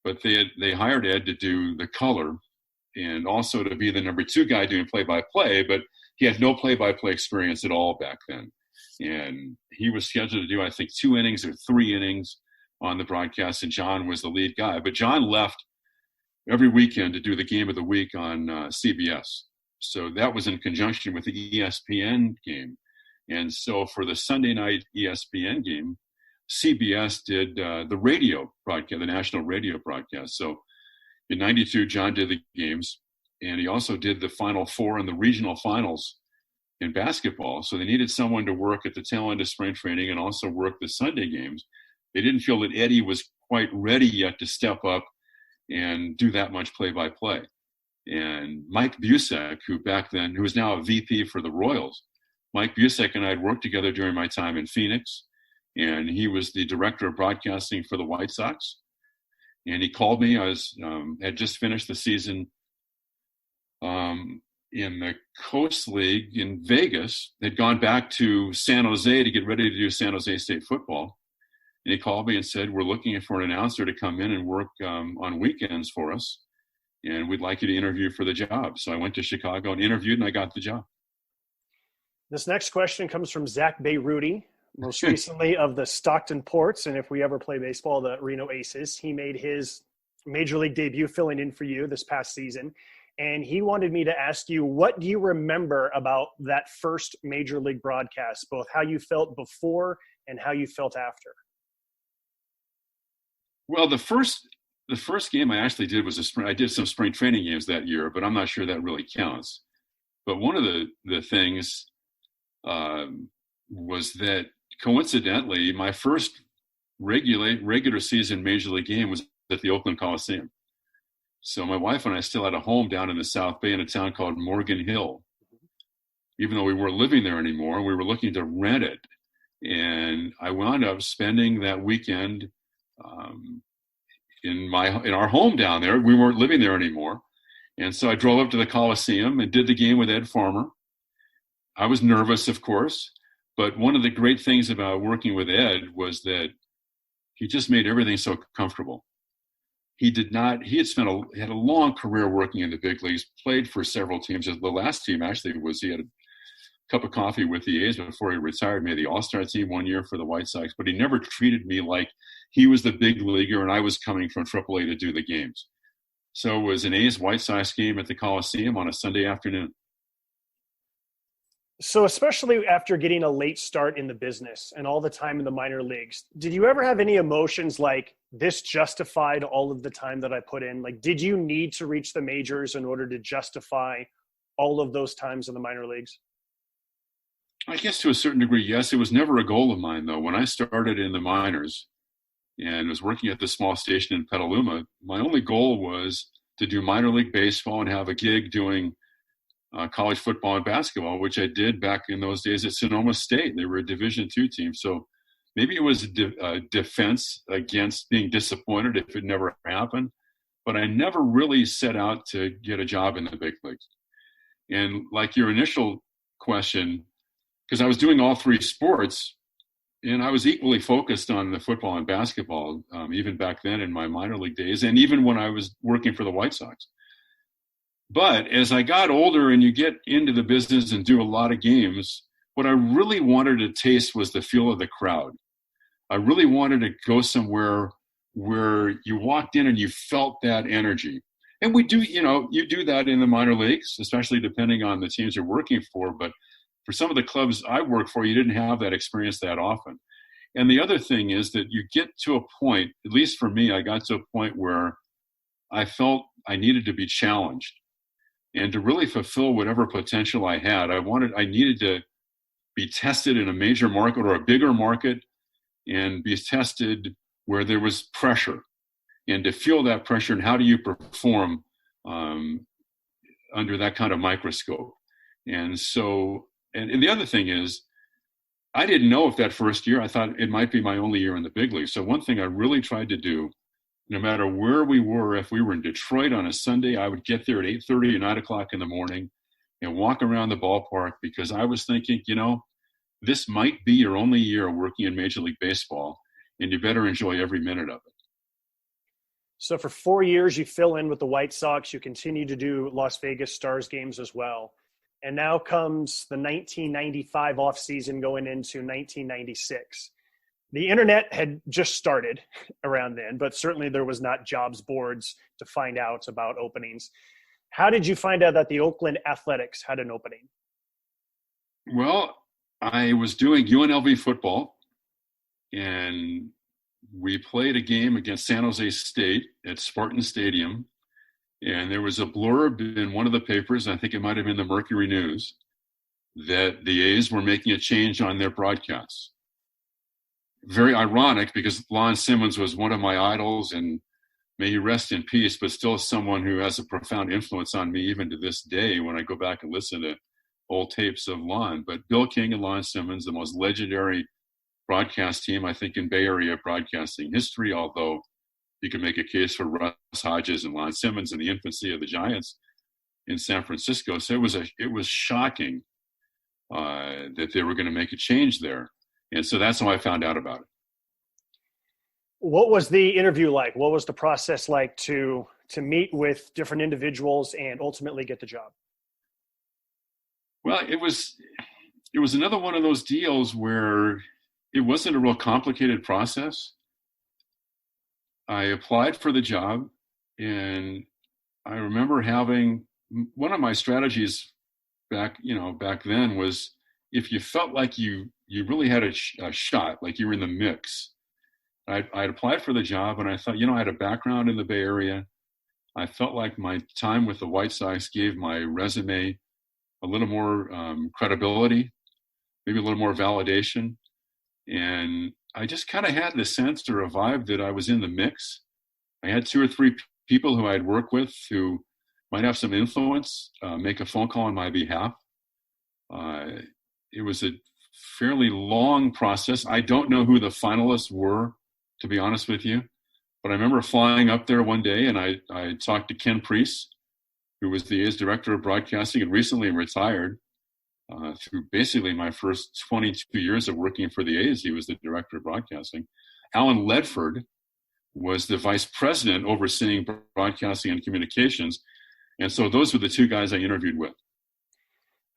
But they hired Ed to do the color and also to be the number 2 guy doing play-by-play, but he had no play-by-play experience at all back then. And he was scheduled to do, I think, 2 innings or 3 innings on the broadcast, and John was the lead guy. But John left every weekend to do the game of the week on CBS. So that was in conjunction with the ESPN game. And so for the Sunday night ESPN game, CBS did the radio broadcast, the national radio broadcast. So in 92, John did the games, and he also did the Final Four and the regional finals in basketball. So they needed someone to work at the tail end of spring training and also work the Sunday games. They didn't feel that Eddie was quite ready yet to step up and do that much play-by-play. And Mike Busick, who was now a VP for the Royals, Mike Busick and I had worked together during my time in Phoenix, and he was the director of broadcasting for the White Sox. And he called me. I had just finished the season in the Coast League in Vegas. They'd gone back to San Jose to get ready to do San Jose State football. And he called me and said, we're looking for an announcer to come in and work on weekends for us. And we'd like you to interview for the job. So I went to Chicago and interviewed, and I got the job. This next question comes from Zach Beyruti, most recently of the Stockton Ports. And if we ever play baseball, the Reno Aces. He made his major league debut filling in for you this past season. And he wanted me to ask you, what do you remember about that first major league broadcast, both how you felt before and how you felt after? Well, the first game I actually did was I did some spring training games that year, but I'm not sure that really counts. But one of the things was that coincidentally, my first regular season major league game was at the Oakland Coliseum. So my wife and I still had a home down in the South Bay in a town called Morgan Hill. Even though we weren't living there anymore, we were looking to rent it. And I wound up spending that weekend in our home down there. We weren't living there anymore. And so I drove up to the Coliseum and did the game with Ed Farmer. I was nervous, of course, but one of the great things about working with Ed was that he just made everything so comfortable. He had a long career working in the big leagues, played for several teams. The last team actually he had cup of coffee with the A's before he retired, made the All-Star team one year for the White Sox, but he never treated me like he was the big leaguer and I was coming from AAA to do the games. So it was an A's White Sox game at the Coliseum on a Sunday afternoon. So especially after getting a late start in the business and all the time in the minor leagues, did you ever have any emotions like this justified all of the time that I put in? Like, did you need to reach the majors in order to justify all of those times in the minor leagues? I guess to a certain degree, yes. It was never a goal of mine, though. When I started in the minors and was working at the small station in Petaluma, my only goal was to do minor league baseball and have a gig doing college football and basketball, which I did back in those days at Sonoma State. They were a Division II team. So maybe it was a defense against being disappointed if it never happened. But I never really set out to get a job in the big leagues. And like your initial question, because I was doing all three sports, and I was equally focused on the football and basketball, even back then in my minor league days, and even when I was working for the White Sox. But as I got older and you get into the business and do a lot of games, what I really wanted to taste was the feel of the crowd. I really wanted to go somewhere where you walked in and you felt that energy. And we do, you do that in the minor leagues, especially depending on the teams you're working for. But for some of the clubs I work for, you didn't have that experience that often. And the other thing is that you get to a point, at least for me, I got to a point where I felt I needed to be challenged. And to really fulfill whatever potential I had, I needed to be tested in a major market or a bigger market and be tested where there was pressure. And to feel that pressure and how do you perform under that kind of microscope. And so, and the other thing is, I didn't know if that first year, I thought it might be my only year in the big league. So one thing I really tried to do, no matter where we were, if we were in Detroit on a Sunday, I would get there at 8:30 or 9 o'clock in the morning and walk around the ballpark because I was thinking, this might be your only year working in Major League Baseball, and you better enjoy every minute of it. So for 4 years, you fill in with the White Sox. You continue to do Las Vegas Stars games as well. And now comes the 1995 offseason going into 1996. The internet had just started around then, but certainly there was not jobs boards to find out about openings. How did you find out that the Oakland Athletics had an opening? Well, I was doing UNLV football, and we played a game against San Jose State at Spartan Stadium. And there was a blurb in one of the papers, I think it might have been the Mercury News, that the A's were making a change on their broadcasts. Very ironic because Lon Simmons was one of my idols, and may he rest in peace, but still someone who has a profound influence on me even to this day when I go back and listen to old tapes of Lon. But Bill King and Lon Simmons, the most legendary broadcast team, I think, in Bay Area broadcasting history, although you can make a case for Russ Hodges and Lon Simmons in the infancy of the Giants in San Francisco. So it was shocking that they were going to make a change there. And so that's how I found out about it. What was the interview like? What was the process like to meet with different individuals and ultimately get the job? Well, it was another one of those deals where it wasn't a real complicated process. I applied for the job, and I remember having one of my strategies back then was if you felt like you really had a shot, like you were in the mix. I'd applied for the job, and I thought, I had a background in the Bay Area. I felt like my time with the White Sox gave my resume a little more credibility, maybe a little more validation. And I just kind of had the sense or a vibe that I was in the mix. I had 2 or 3 people who I'd worked with who might have some influence, make a phone call on my behalf. It was a fairly long process. I don't know who the finalists were, to be honest with you. But I remember flying up there one day, and I talked to Ken Priest, who was the A's director of broadcasting and recently retired. Through basically my first 22 years of working for the A's, he was the director of broadcasting. Alan Ledford was the vice president overseeing broadcasting and communications. And so those were the 2 guys I interviewed with.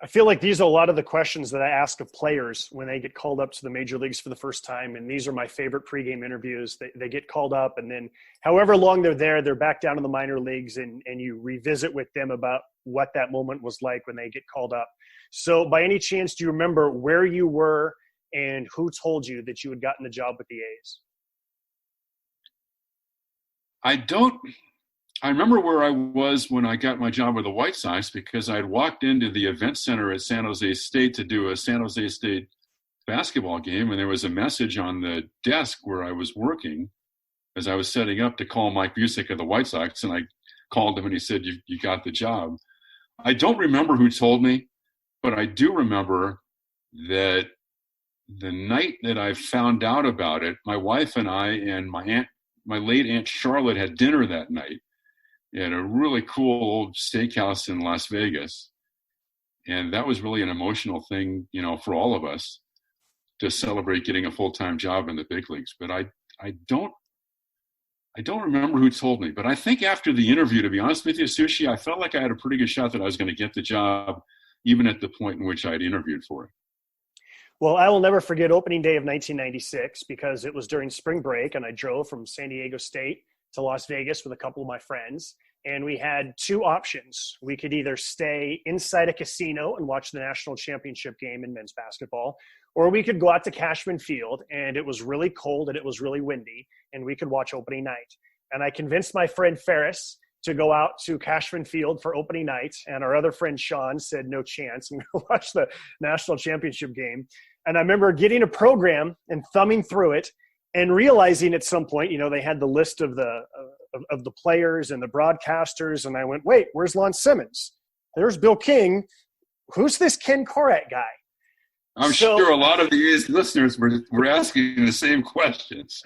I feel like these are a lot of the questions that I ask of players when they get called up to the major leagues for the first time. And these are my favorite pregame interviews. They get called up, and then however long they're there, they're back down in the minor leagues, and you revisit with them about what that moment was like when they get called up. So by any chance, do you remember where you were and who told you that you had gotten the job with the A's? I remember where I was when I got my job with the White Sox, because I'd walked into the event center at San Jose State to do a San Jose State basketball game, and there was a message on the desk where I was working as I was setting up to call Mike Busick of the White Sox, and I called him and he said, you got the job. I don't remember who told me, but I do remember that the night that I found out about it, my wife and I and my late Aunt Charlotte had dinner that night at a really cool old steakhouse in Las Vegas. And that was really an emotional thing, for all of us to celebrate getting a full-time job in the big leagues. But I don't remember who told me. But I think after the interview, to be honest with you, Sushi, I felt like I had a pretty good shot that I was going to get the job, even at the point in which I had interviewed for it. Well, I will never forget opening day of 1996, because it was during spring break, and I drove from San Diego State to Las Vegas with a couple of my friends. And we had two options. We could either stay inside a casino and watch the national championship game in men's basketball, or we could go out to Cashman Field, and it was really cold and it was really windy, and we could watch opening night. And I convinced my friend Ferris to go out to Cashman Field for opening night, and our other friend Sean said, no chance, I'm going to watch the national championship game. And I remember getting a program and thumbing through it and realizing at some point, they had the list of the players and the broadcasters, and I went, wait, where's Lon Simmons? There's Bill King. Who's this Ken Korach guy? I'm sure a lot of these listeners were asking the same questions.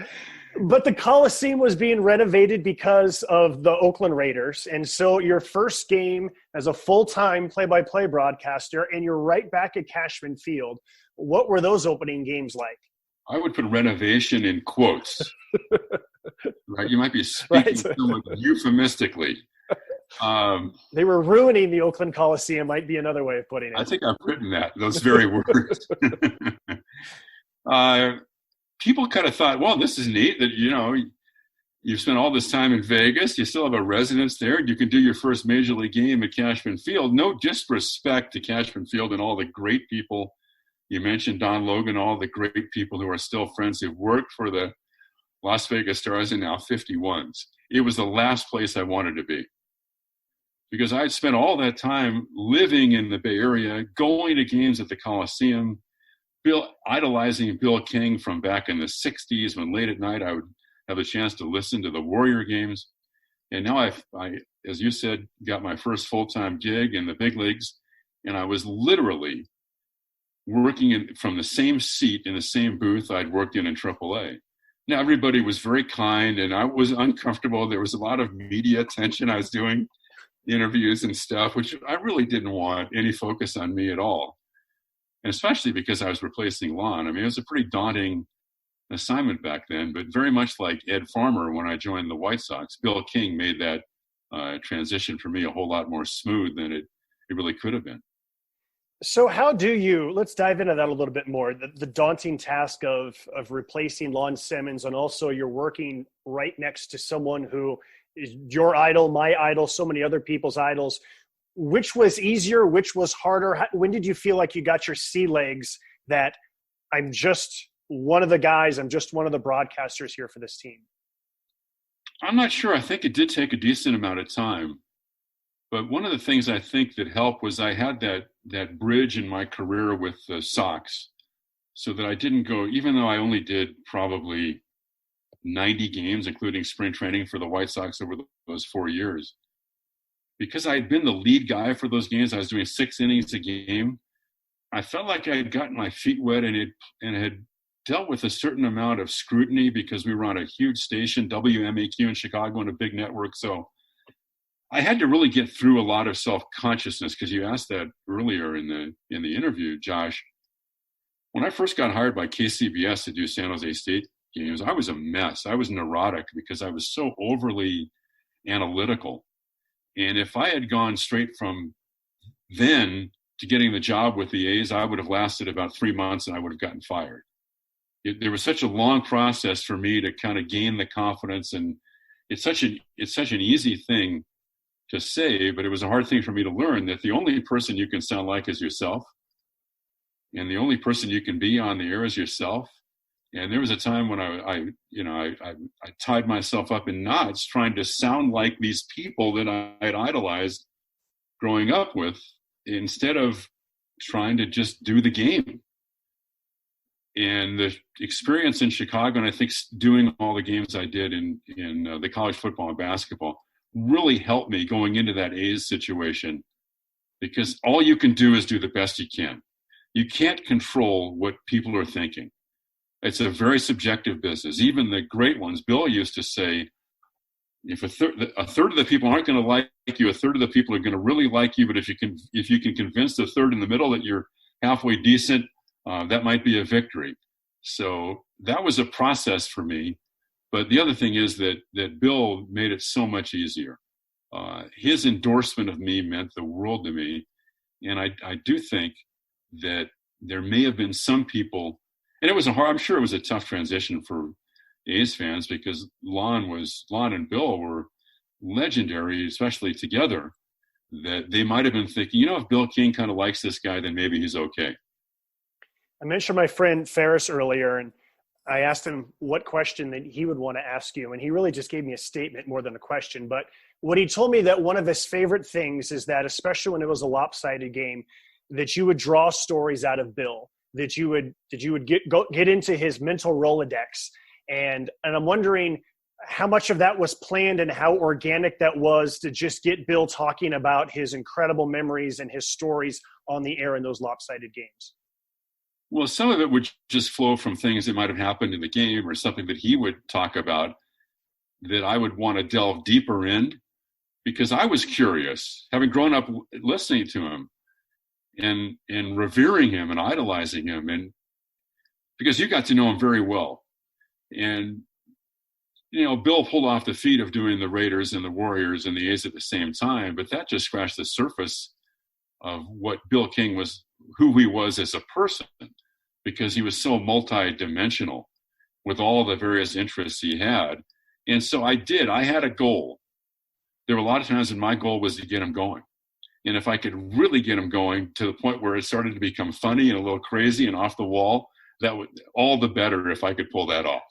But the Coliseum was being renovated because of the Oakland Raiders. And so your first game as a full-time play-by-play broadcaster, and you're right back at Cashman Field. What were those opening games like? I would put renovation in quotes. Right? You might be speaking somewhat euphemistically. They were ruining the Oakland Coliseum, might be another way of putting it. I think I've written those very words. People kind of thought, well, this is neat that, you've spent all this time in Vegas. You still have a residence there. You can do your first major league game at Cashman Field. No disrespect to Cashman Field and all the great people. You mentioned Don Logan, all the great people who are still friends who've worked for the Las Vegas Stars and now 51s. It was the last place I wanted to be, because I had spent all that time living in the Bay Area, going to games at the Coliseum, idolizing Bill King from back in the 60s, when late at night I would have a chance to listen to the Warrior games. And now I, as you said, got my first full-time gig in the big leagues, and I was literally working from the same seat in the same booth I'd worked in AAA. Now, everybody was very kind, and I was uncomfortable. There was a lot of media attention. I was doing interviews and stuff, which I really didn't want any focus on me at all. And especially because I was replacing Lon. I mean, it was a pretty daunting assignment back then, but very much like Ed Farmer when I joined the White Sox, Bill King made that transition for me a whole lot more smooth than it really could have been. So how do you, let's dive into that a little bit more, the daunting task of replacing Lon Simmons, and also you're working right next to someone who is your idol, my idol, so many other people's idols. Which was easier? Which was harder? When did you feel like you got your sea legs that I'm just one of the guys, I'm just one of the broadcasters here for this team? I'm not sure. I think it did take a decent amount of time. But one of the things I think that helped was I had that bridge in my career with the Sox, so that I didn't go, even though I only did probably 90 games, including spring training for the White Sox over those 4 years. Because I had been the lead guy for those games, I was doing 6 innings a game. I felt like I had gotten my feet wet and had dealt with a certain amount of scrutiny, because we were on a huge station, WMAQ in Chicago, and a big network. So I had to really get through a lot of self-consciousness, because you asked that earlier in the interview, Josh. When I first got hired by KCBS to do San Jose State games, I was a mess. I was neurotic because I was so overly analytical. And if I had gone straight from then to getting the job with the A's, I would have lasted about 3 months and I would have gotten fired. There was such a long process for me to kind of gain the confidence, and it's such an easy thing to say, but it was a hard thing for me to learn, that the only person you can sound like is yourself, and the only person you can be on the air is yourself. And there was a time when I tied myself up in knots trying to sound like these people that I had idolized growing up with, instead of trying to just do the game. And the experience in Chicago, and I think doing all the games I did in the college football and basketball, really helped me going into that A's situation, because all you can do is do the best you can. You can't control what people are thinking. It's a very subjective business. Even the great ones, Bill used to say, if a third of the people aren't going to like you, a third of the people are going to really like you. But if you can convince the third in the middle that you're halfway decent, that might be a victory. So that was a process for me. But the other thing is that Bill made it so much easier. His endorsement of me meant the world to me. And I do think that there may have been some people, and I'm sure it was a tough transition for A's fans, because Lon and Bill were legendary, especially together, that they might have been thinking, if Bill King kind of likes this guy, then maybe he's okay. I mentioned my friend Ferris earlier, and I asked him what question that he would want to ask you, and he really just gave me a statement more than a question. But what he told me, that one of his favorite things is that, especially when it was a lopsided game, that you would draw stories out of Bill, that you would get into his mental Rolodex. And I'm wondering how much of that was planned and how organic that was to just get Bill talking about his incredible memories and his stories on the air in those lopsided games. Well, some of it would just flow from things that might have happened in the game, or something that he would talk about that I would want to delve deeper in, because I was curious, having grown up listening to him and revering him and idolizing him, and because you got to know him very well. And, Bill pulled off the feat of doing the Raiders and the Warriors and the A's at the same time, but that just scratched the surface of what Bill King was, who he was as a person, because he was so multi-dimensional with all the various interests he had. And so I had a goal. There were a lot of times when my goal was to get him going. And if I could really get him going to the point where it started to become funny and a little crazy and off the wall, that would all the better if I could pull that off.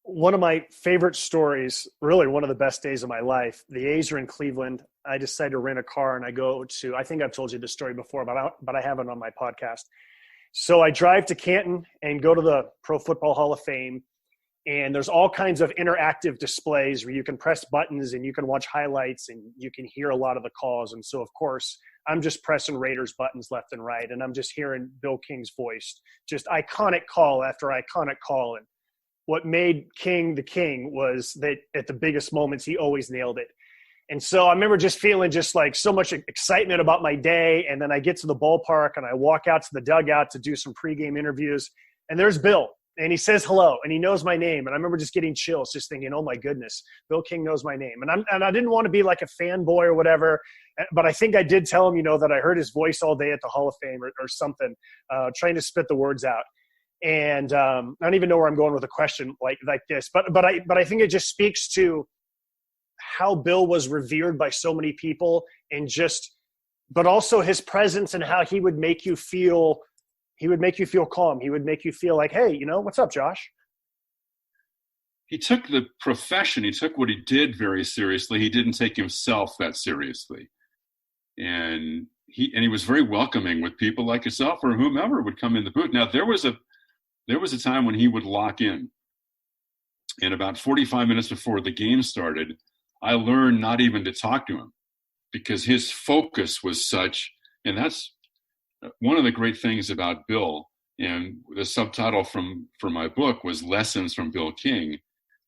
One of my favorite stories, really one of the best days of my life, the A's are in Cleveland. I decided to rent a car and I go to, I think I've told you this story before, but I haven't on my podcast. So I drive to Canton and go to the Pro Football Hall of Fame. And there's all kinds of interactive displays where you can press buttons and you can watch highlights and you can hear a lot of the calls. And so, of course, I'm just pressing Raiders buttons left and right. And I'm just hearing Bill King's voice, just iconic call after iconic call. And what made King the King was that at the biggest moments, he always nailed it. And so I remember just feeling just like so much excitement about my day. And then I get to the ballpark and I walk out to the dugout to do some pregame interviews. And there's Bill. And he says hello, and he knows my name. And I remember just getting chills, just thinking, oh, my goodness, Bill King knows my name. And I didn't want to be like a fanboy or whatever, but I think I did tell him, that I heard his voice all day at the Hall of Fame or something, trying to spit the words out. And I don't even know where I'm going with a question like this. But I think it just speaks to how Bill was revered by so many people, but also his presence and how he would make you feel. He would make you feel calm. He would make you feel like, hey, what's up, Josh? He took the profession, he took what he did very seriously. He didn't take himself that seriously. And he was very welcoming with people like yourself or whomever would come in the booth. Now, there was a time when he would lock in. And about 45 minutes before the game started, I learned not even to talk to him because his focus was such, and that's one of the great things about Bill, and the subtitle for my book was Lessons from Bill King,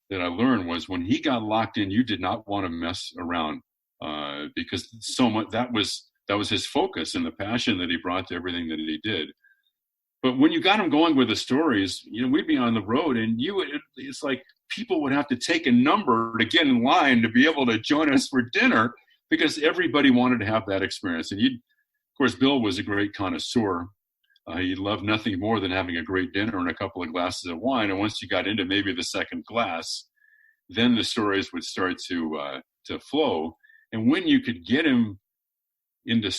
that I learned was when he got locked in, you did not want to mess around because so much that was his focus and the passion that he brought to everything that he did. But when you got him going with the stories, we'd be on the road and it's like people would have to take a number to get in line to be able to join us for dinner because everybody wanted to have that experience. And course, Bill was a great connoisseur. He loved nothing more than having a great dinner and a couple of glasses of wine. And once you got into maybe the second glass, then the stories would start to flow. And when you could get him into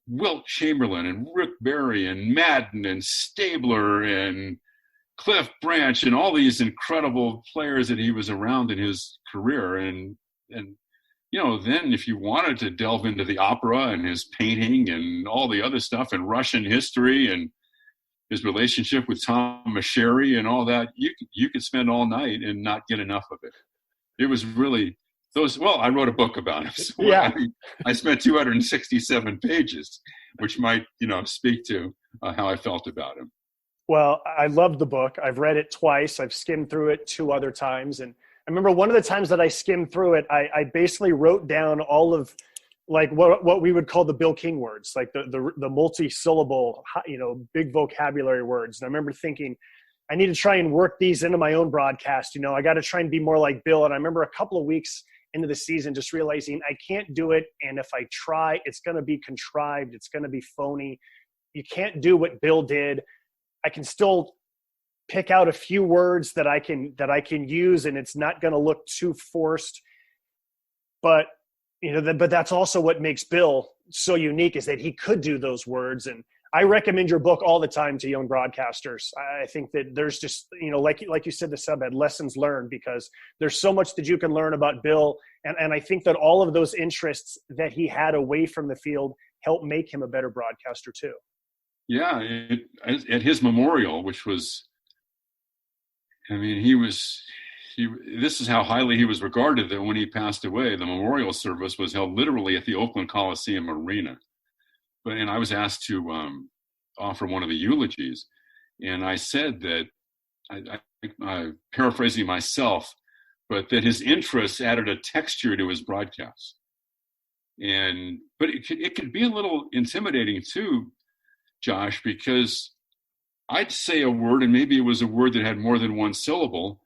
Wilt Chamberlain and Rick Barry and Madden and Stabler and Cliff Branch and all these incredible players that he was around in his career. And then if you wanted to delve into the opera and his painting and all the other stuff and Russian history and his relationship with Tom Sherry and all that, you could spend all night and not get enough of it. It was really I wrote a book about him. So yeah. I spent 267 pages, which might, speak to how I felt about him. Well, I loved the book. I've read it twice. I've skimmed through it 2 other times. And I remember one of the times that I skimmed through it, I basically wrote down all of like what we would call the Bill King words, like the multi-syllable, big vocabulary words. And I remember thinking, I need to try and work these into my own broadcast. I got to try and be more like Bill. And I remember a couple of weeks into the season just realizing I can't do it. And if I try, it's going to be contrived. It's going to be phony. You can't do what Bill did. I can still pick out a few words that I can use, and it's not going to look too forced. But but that's also what makes Bill so unique, is that he could do those words. And I recommend your book all the time to young broadcasters. I think that there's just, like you said, the subhead, lessons learned, because there's so much that you can learn about Bill. And I think that all of those interests that he had away from the field helped make him a better broadcaster too. Yeah. At his memorial, which was, this is how highly he was regarded, that when he passed away, the memorial service was held literally at the Oakland Coliseum Arena. And I was asked to offer one of the eulogies. And I said that, I paraphrasing myself, but that his interests added a texture to his broadcast. But it could be a little intimidating too, Josh, because I'd say a word, and maybe it was a word that had more than one syllable,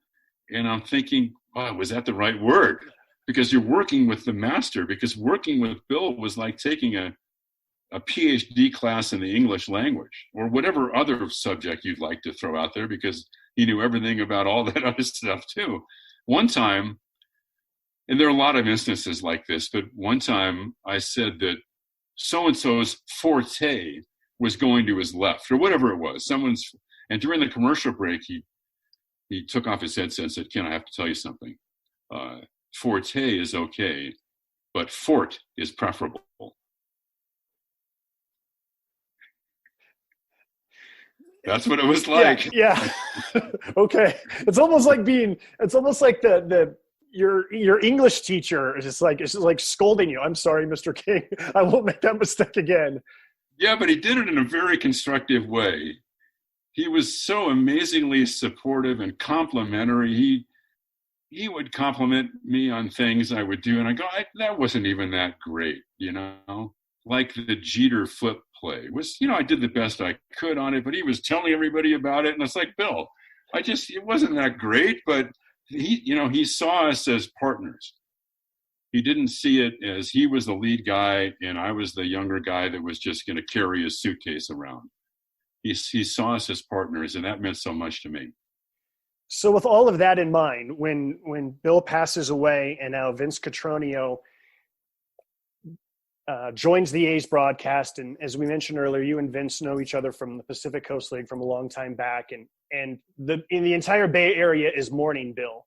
and I'm thinking, wow, was that the right word? Because you're working with the master. Because working with Bill was like taking a PhD class in the English language, or whatever other subject you'd like to throw out there, because he knew everything about all that other stuff too. One time, and there are a lot of instances like this, but one time I said that so-and-so's forte was going to his left, or whatever it was. And during the commercial break, he took off his headset and said, "Ken, I have to tell you something. Forte is okay, but fort is preferable." That's what it was like. Yeah. Okay. It's almost like your English teacher is just like scolding you. "I'm sorry, Mr. King. I won't make that mistake again." Yeah, but he did it in a very constructive way. He was so amazingly supportive and complimentary. He would compliment me on things I would do, and I go, that wasn't even that great, like the Jeter flip play was, I did the best I could on it, but he was telling everybody about it. And it's like, Bill, it wasn't that great, but he saw us as partners. He didn't see it as he was the lead guy and I was the younger guy that was just going to carry his suitcase around. He saw us as partners, and that meant so much to me. So with all of that in mind, when Bill passes away and now Vince Cotroneo joins the A's broadcast, and as we mentioned earlier, you and Vince know each other from the Pacific Coast League from a long time back, and in the entire Bay Area is mourning Bill,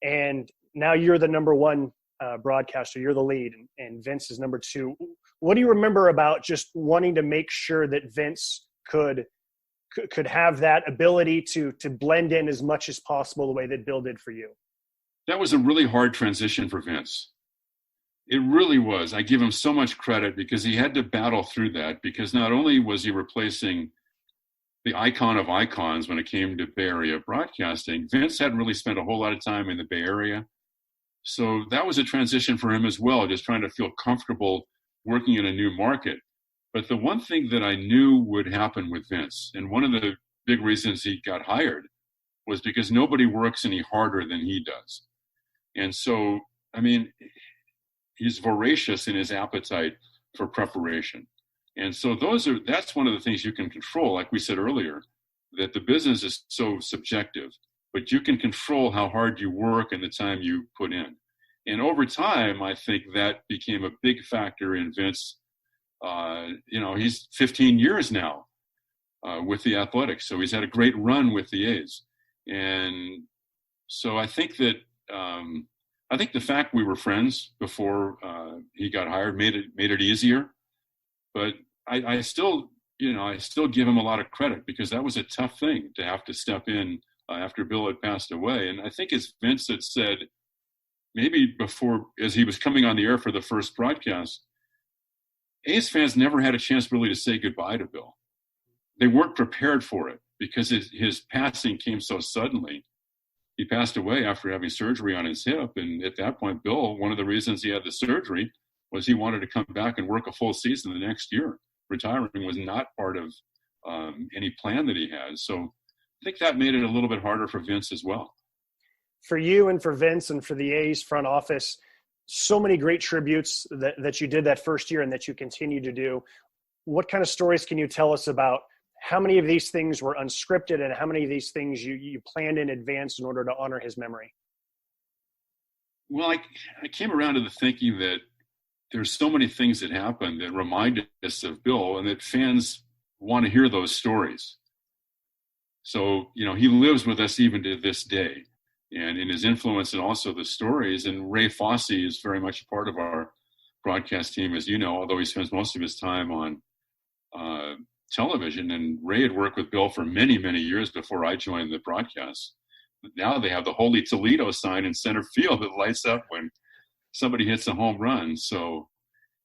and now you're the number one broadcaster, you're the lead, and Vince is number two. What do you remember about just wanting to make sure that Vince could have that ability to blend in as much as possible the way that Bill did for you? That was a really hard transition for Vince. It really was. I give him so much credit because he had to battle through that, because not only was he replacing the icon of icons when it came to Bay Area broadcasting, Vince hadn't really spent a whole lot of time in the Bay Area. So that was a transition for him as well, just trying to feel comfortable working in a new market. But the one thing that I knew would happen with Vince, and one of the big reasons he got hired, was because nobody works any harder than he does. And so, he's voracious in his appetite for preparation. And so that's one of the things you can control. Like we said earlier, that the business is so subjective, but you can control how hard you work and the time you put in. And over time, I think that became a big factor in Vince. He's 15 years now with the Athletics. So he's had a great run with the A's. And so I think that, the fact we were friends before he got hired made it easier. But I still give him a lot of credit, because that was a tough thing to have to step in after Bill had passed away. And I think it's Vince that said, maybe before, as he was coming on the air for the first broadcast, A's fans never had a chance really to say goodbye to Bill. They weren't prepared for it because his passing came so suddenly. He passed away after having surgery on his hip. And at that point, Bill, one of the reasons he had the surgery was he wanted to come back and work a full season the next year. Retiring was not part of any plan that he had. So I think that made it a little bit harder for Vince as well. For you and for Vince and for the A's front office, so many great tributes that you did that first year and that you continue to do. What kind of stories can you tell us about how many of these things were unscripted and how many of these things you planned in advance in order to honor his memory? Well, I came around to the thinking that there's so many things that happened that remind us of Bill, and that fans want to hear those stories. So, he lives with us even to this day. And in his influence and also the stories. And Ray Fosse is very much a part of our broadcast team, as you know, although he spends most of his time on television. And Ray had worked with Bill for many, many years before I joined the broadcast. Now they have the Holy Toledo sign in center field that lights up when somebody hits a home run. So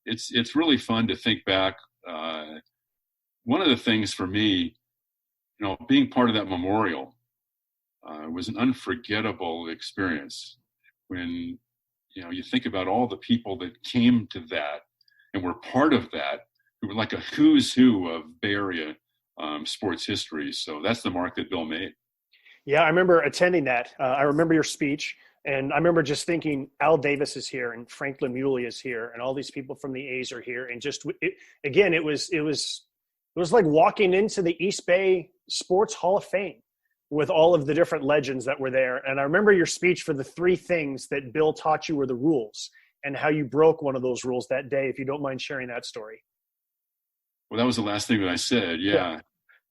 it's really fun to think back. One of the things for me, being part of that memorial, was an unforgettable experience when, you think about all the people that came to that and were part of that, who were like a who's who of Bay Area sports history. So that's the mark that Bill made. Yeah, I remember attending that. I remember your speech, and I remember just thinking, Al Davis is here and Franklin Muley is here and all these people from the A's are here. And just, it was like walking into the East Bay Sports Hall of Fame with all of the different legends that were there. And I remember your speech for the 3 things that Bill taught you were the rules and how you broke one of those rules that day, if you don't mind sharing that story. Well, that was the last thing that I said. Yeah.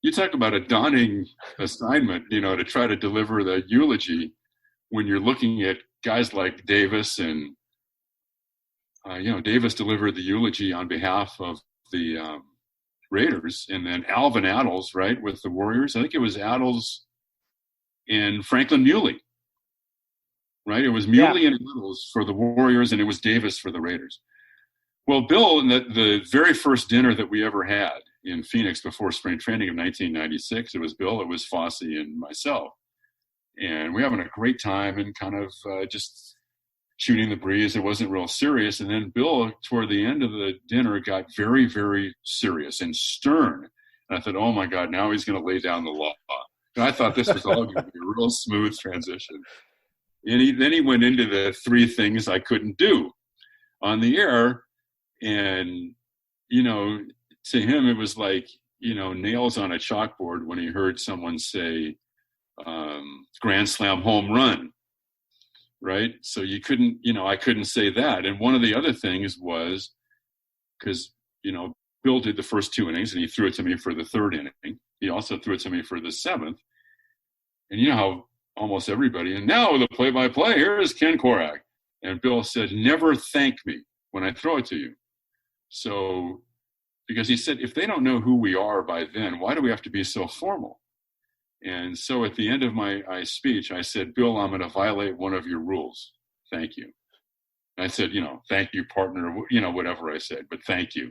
You talk about a daunting assignment, to try to deliver the eulogy when you're looking at guys like Davis and, Davis delivered the eulogy on behalf of the Raiders, and then Alvin Addles, right, with the Warriors. I think it was Addles and Franklin Muley, right? It was Muley and Addles for the Warriors, and it was Davis for the Raiders. Well, Bill, in the very first dinner that we ever had in Phoenix before spring training of 1996, it was Bill, it was Fosse, and myself. And we're having a great time and kind of just shooting the breeze. It wasn't real serious. And then Bill, toward the end of the dinner, got very, very serious and stern. And I thought, oh, my God, now he's going to lay down the law. And I thought this was all going to be a real smooth transition. And then he went into the 3 things I couldn't do on the air. And, to him, it was like, nails on a chalkboard when he heard someone say, grand slam home run, right? So you couldn't, I couldn't say that. And one of the other things was, because, Bill did the first 2 innings and he threw it to me for the 3rd inning. He also threw it to me for the 7th. And you know how almost everybody, and now the play-by-play, here is Ken Korach. And Bill said, never thank me when I throw it to you. So, because he said, if they don't know who we are by then, why do we have to be so formal? And so at the end of my speech, I said, Bill, I'm going to violate one of your rules. Thank you. And I said, thank you, partner, whatever I said, but thank you.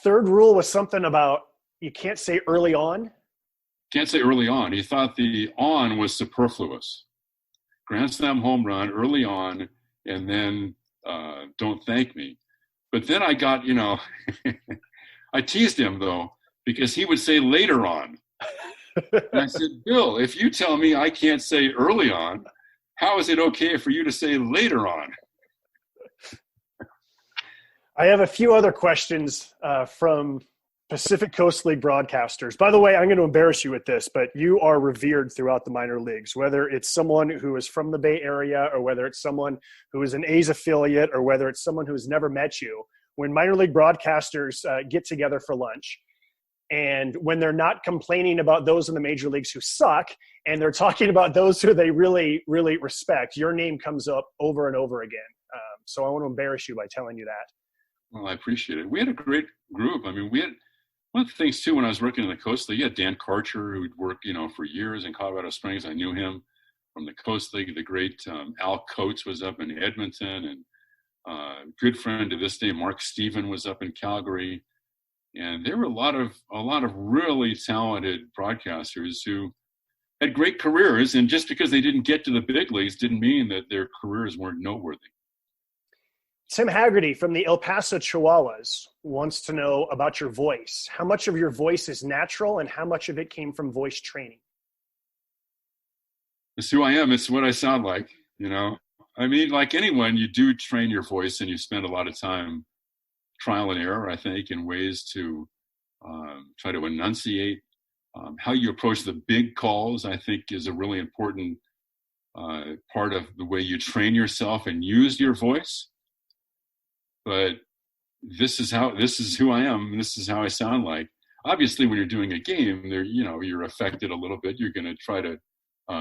3rd rule was something about you can't say early on. Can't say early on. He thought the on was superfluous. Grand slam home run early on, and then don't thank me. But then I got, I teased him, though, because he would say later on. And I said, Bill, if you tell me I can't say early on, how is it okay for you to say later on? I have a few other questions from Pacific Coast League broadcasters. By the way, I'm going to embarrass you with this, but you are revered throughout the minor leagues, whether it's someone who is from the Bay Area or whether it's someone who is an A's affiliate or whether it's someone who's never met you. When minor league broadcasters get together for lunch, and when they're not complaining about those in the major leagues who suck, and they're talking about those who they really, really respect, your name comes up over and over again. So I want to embarrass you by telling you that. Well, I appreciate it. We had a great group. I mean, we had one of the things too when I was working in the Coast League. You had Dan Karcher, who'd worked, for years in Colorado Springs. I knew him from the Coast League. The great Al Coates was up in Edmonton, and good friend to this day, Mark Steven, was up in Calgary. And there were a lot of really talented broadcasters who had great careers, and just because they didn't get to the big leagues didn't mean that their careers weren't noteworthy. Tim Haggerty from the El Paso Chihuahuas wants to know about your voice. How much of your voice is natural and how much of it came from voice training? It's who I am. It's what I sound like, I mean, like anyone, you do train your voice and you spend a lot of time trial and error, I think, in ways to try to enunciate. How you approach the big calls, I think, is a really important part of the way you train yourself and use your voice. But this is who I am. This is how I sound like. Obviously, when you're doing a game, you're affected a little bit. You're going to try to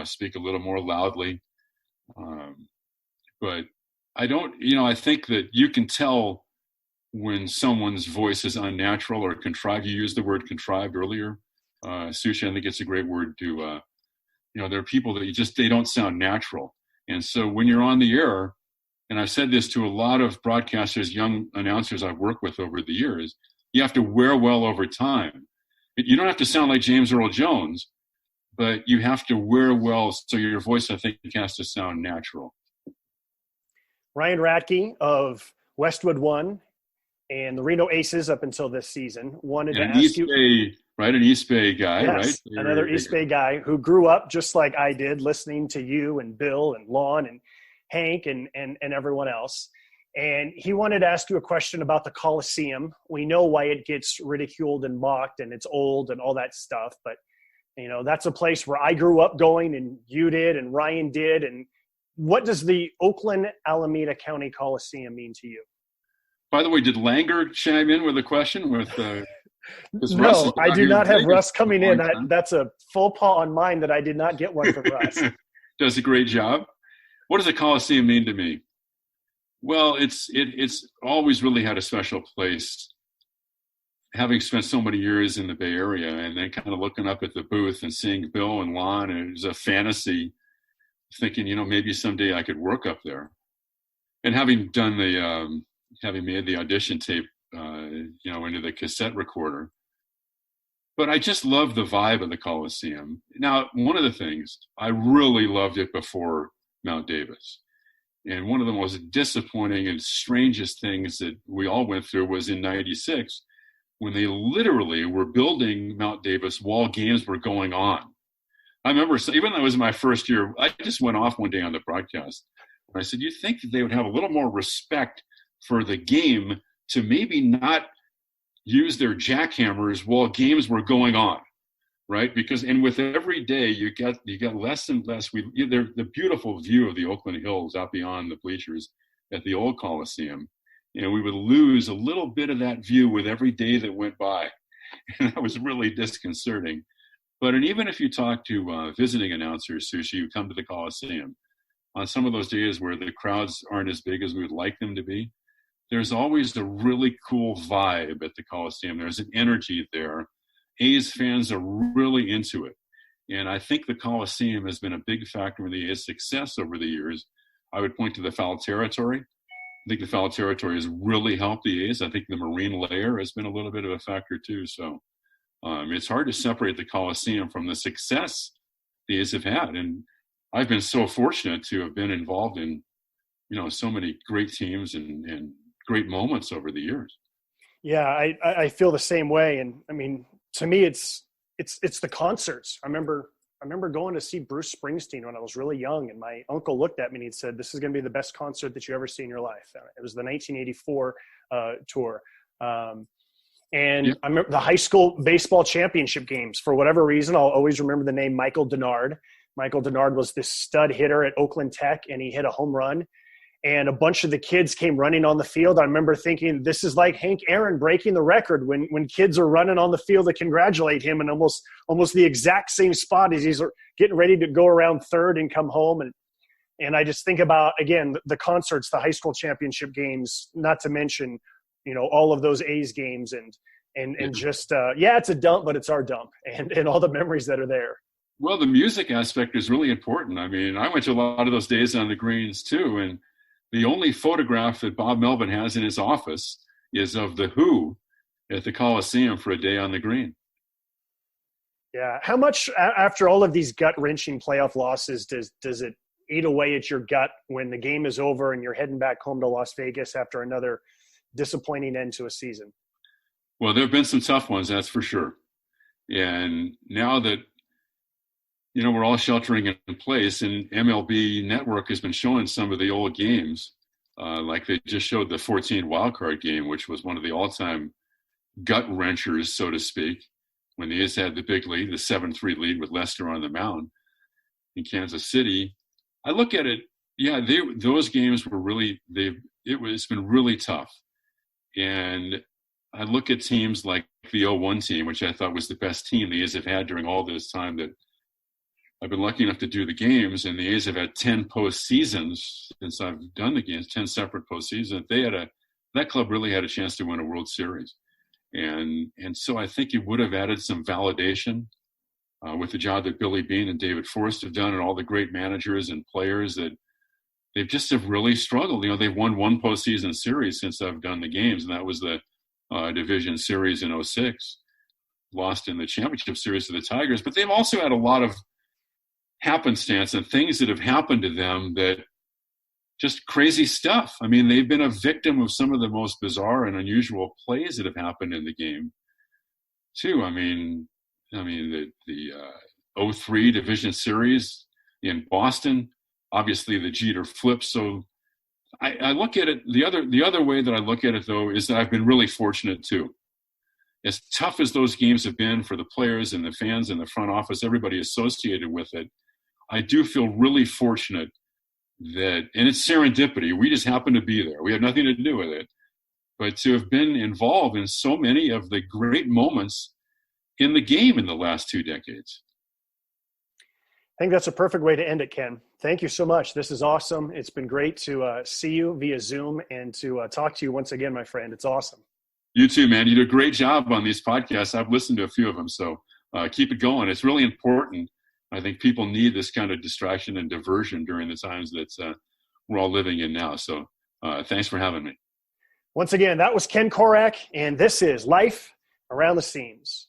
speak a little more loudly. But I don't, I think that you can tell when someone's voice is unnatural or contrived. You used the word contrived earlier. Sushi, I think it's a great word to, there are people that they don't sound natural. And so when you're on the air, and I've said this to a lot of broadcasters, young announcers I've worked with over the years, you have to wear well over time. You don't have to sound like James Earl Jones, but you have to wear well, so your voice, I think, has to sound natural. Ryan Radke of Westwood One and the Reno Aces up until this season wanted to ask you. Right, an East Bay guy, yes, right? Another East Bay guy who grew up just like I did, listening to you and Bill and Lon and Hank and everyone else. And he wanted to ask you a question about the Coliseum. We know why it gets ridiculed and mocked and it's old and all that stuff, but that's a place where I grew up going, and you did, and Ryan did. And what does the Oakland Alameda County Coliseum mean to you? By the way, did Langer chime in with a question with No, I do not have Russ coming in. That's a faux pas on mine that I did not get one from Russ. Does a great job. What does the Coliseum mean to me? Well, it's always really had a special place. Having spent so many years in the Bay Area, and then kind of looking up at the booth and seeing Bill and Lon, and it was a fantasy, thinking, maybe someday I could work up there. And having done having made the audition tape, into the cassette recorder. But I just love the vibe of the Coliseum. Now, one of the things, I really loved it before Mount Davis. And one of the most disappointing and strangest things that we all went through was in '96, when they literally were building Mount Davis while games were going on. I remember, even though it was my first year, I just went off one day on the broadcast. I said, you think that they would have a little more respect for the game to maybe not use their jackhammers while games were going on, right? Because, and with every day, you get less and less. The beautiful view of the Oakland Hills out beyond the bleachers at the old Coliseum, we would lose a little bit of that view with every day that went by. And that was really disconcerting. But and even if you talk to visiting announcers, Sushi, who come to the Coliseum, on some of those days where the crowds aren't as big as we would like them to be, there's always a really cool vibe at the Coliseum. There's an energy there. A's fans are really into it. And I think the Coliseum has been a big factor in the A's success over the years. I would point to the foul territory. I think the foul territory has really helped the A's. I think the marine layer has been a little bit of a factor too. So it's hard to separate the Coliseum from the success the A's have had. And I've been so fortunate to have been involved in, so many great teams and great moments over the years. Yeah, I feel the same way. And I mean, to me, it's the concerts. I remember remember going to see Bruce Springsteen when I was really young, and my uncle looked at me and he said, "This is going to be the best concert that you ever see in your life." It was the 1984 tour. And I remember the high school baseball championship games. For whatever reason, I'll always remember the name Michael Denard. Michael Denard was this stud hitter at Oakland Tech, and he hit a home run. And a bunch of the kids came running on the field. I remember thinking, this is like Hank Aaron breaking the record when kids are running on the field to congratulate him in almost the exact same spot as he's getting ready to go around third and come home. And I just think about, again, the concerts, the high school championship games, not to mention, all of those A's games and just, it's a dump, but it's our dump and all the memories that are there. Well, the music aspect is really important. I mean, I went to a lot of those days on the greens too, and the only photograph that Bob Melvin has in his office is of the Who at the Coliseum for a day on the green. Yeah. How much, after all of these gut-wrenching playoff losses, does it eat away at your gut when the game is over and you're heading back home to Las Vegas after another disappointing end to a season? Well, there have been some tough ones, that's for sure. And now that we're all sheltering in place, and MLB Network has been showing some of the old games. Like they just showed the 14 wildcard game, which was one of the all-time gut-wrenchers, so to speak, when the A's had the big lead, the 7-3 lead with Lester on the mound in Kansas City. I look at it, those games were really, it's been really tough. And I look at teams like the 0-1 team, which I thought was the best team the A's have had during all this time that I've been lucky enough to do the games, and the A's have had 10 postseasons since I've done the games, 10 separate postseasons. That club really had a chance to win a World Series. And so I think it would have added some validation with the job that Billy Beane and David Forrest have done, and all the great managers and players that they've just have really struggled. They've won one postseason series since I've done the games, and that was the division series in 2006, lost in the championship series to the Tigers. But they've also had a lot of happenstance and things that have happened to them that just crazy stuff. I mean, they've been a victim of some of the most bizarre and unusual plays that have happened in the game too. I mean the 2003 division series in Boston, obviously the Jeter flip. So I look at it, the other way that I look at it though, is that I've been really fortunate too. As tough as those games have been for the players and the fans and the front office, everybody associated with it, I do feel really fortunate that, and it's serendipity, we just happen to be there. We have nothing to do with it. But to have been involved in so many of the great moments in the game in the last 2 decades. I think that's a perfect way to end it, Ken. Thank you so much. This is awesome. It's been great to see you via Zoom and to talk to you once again, my friend. It's awesome. You too, man. You do a great job on these podcasts. I've listened to a few of them, so keep it going. It's really important. I think people need this kind of distraction and diversion during the times that we're all living in now. So thanks for having me. Once again, that was Ken Korach, and this is Life Around the Seams.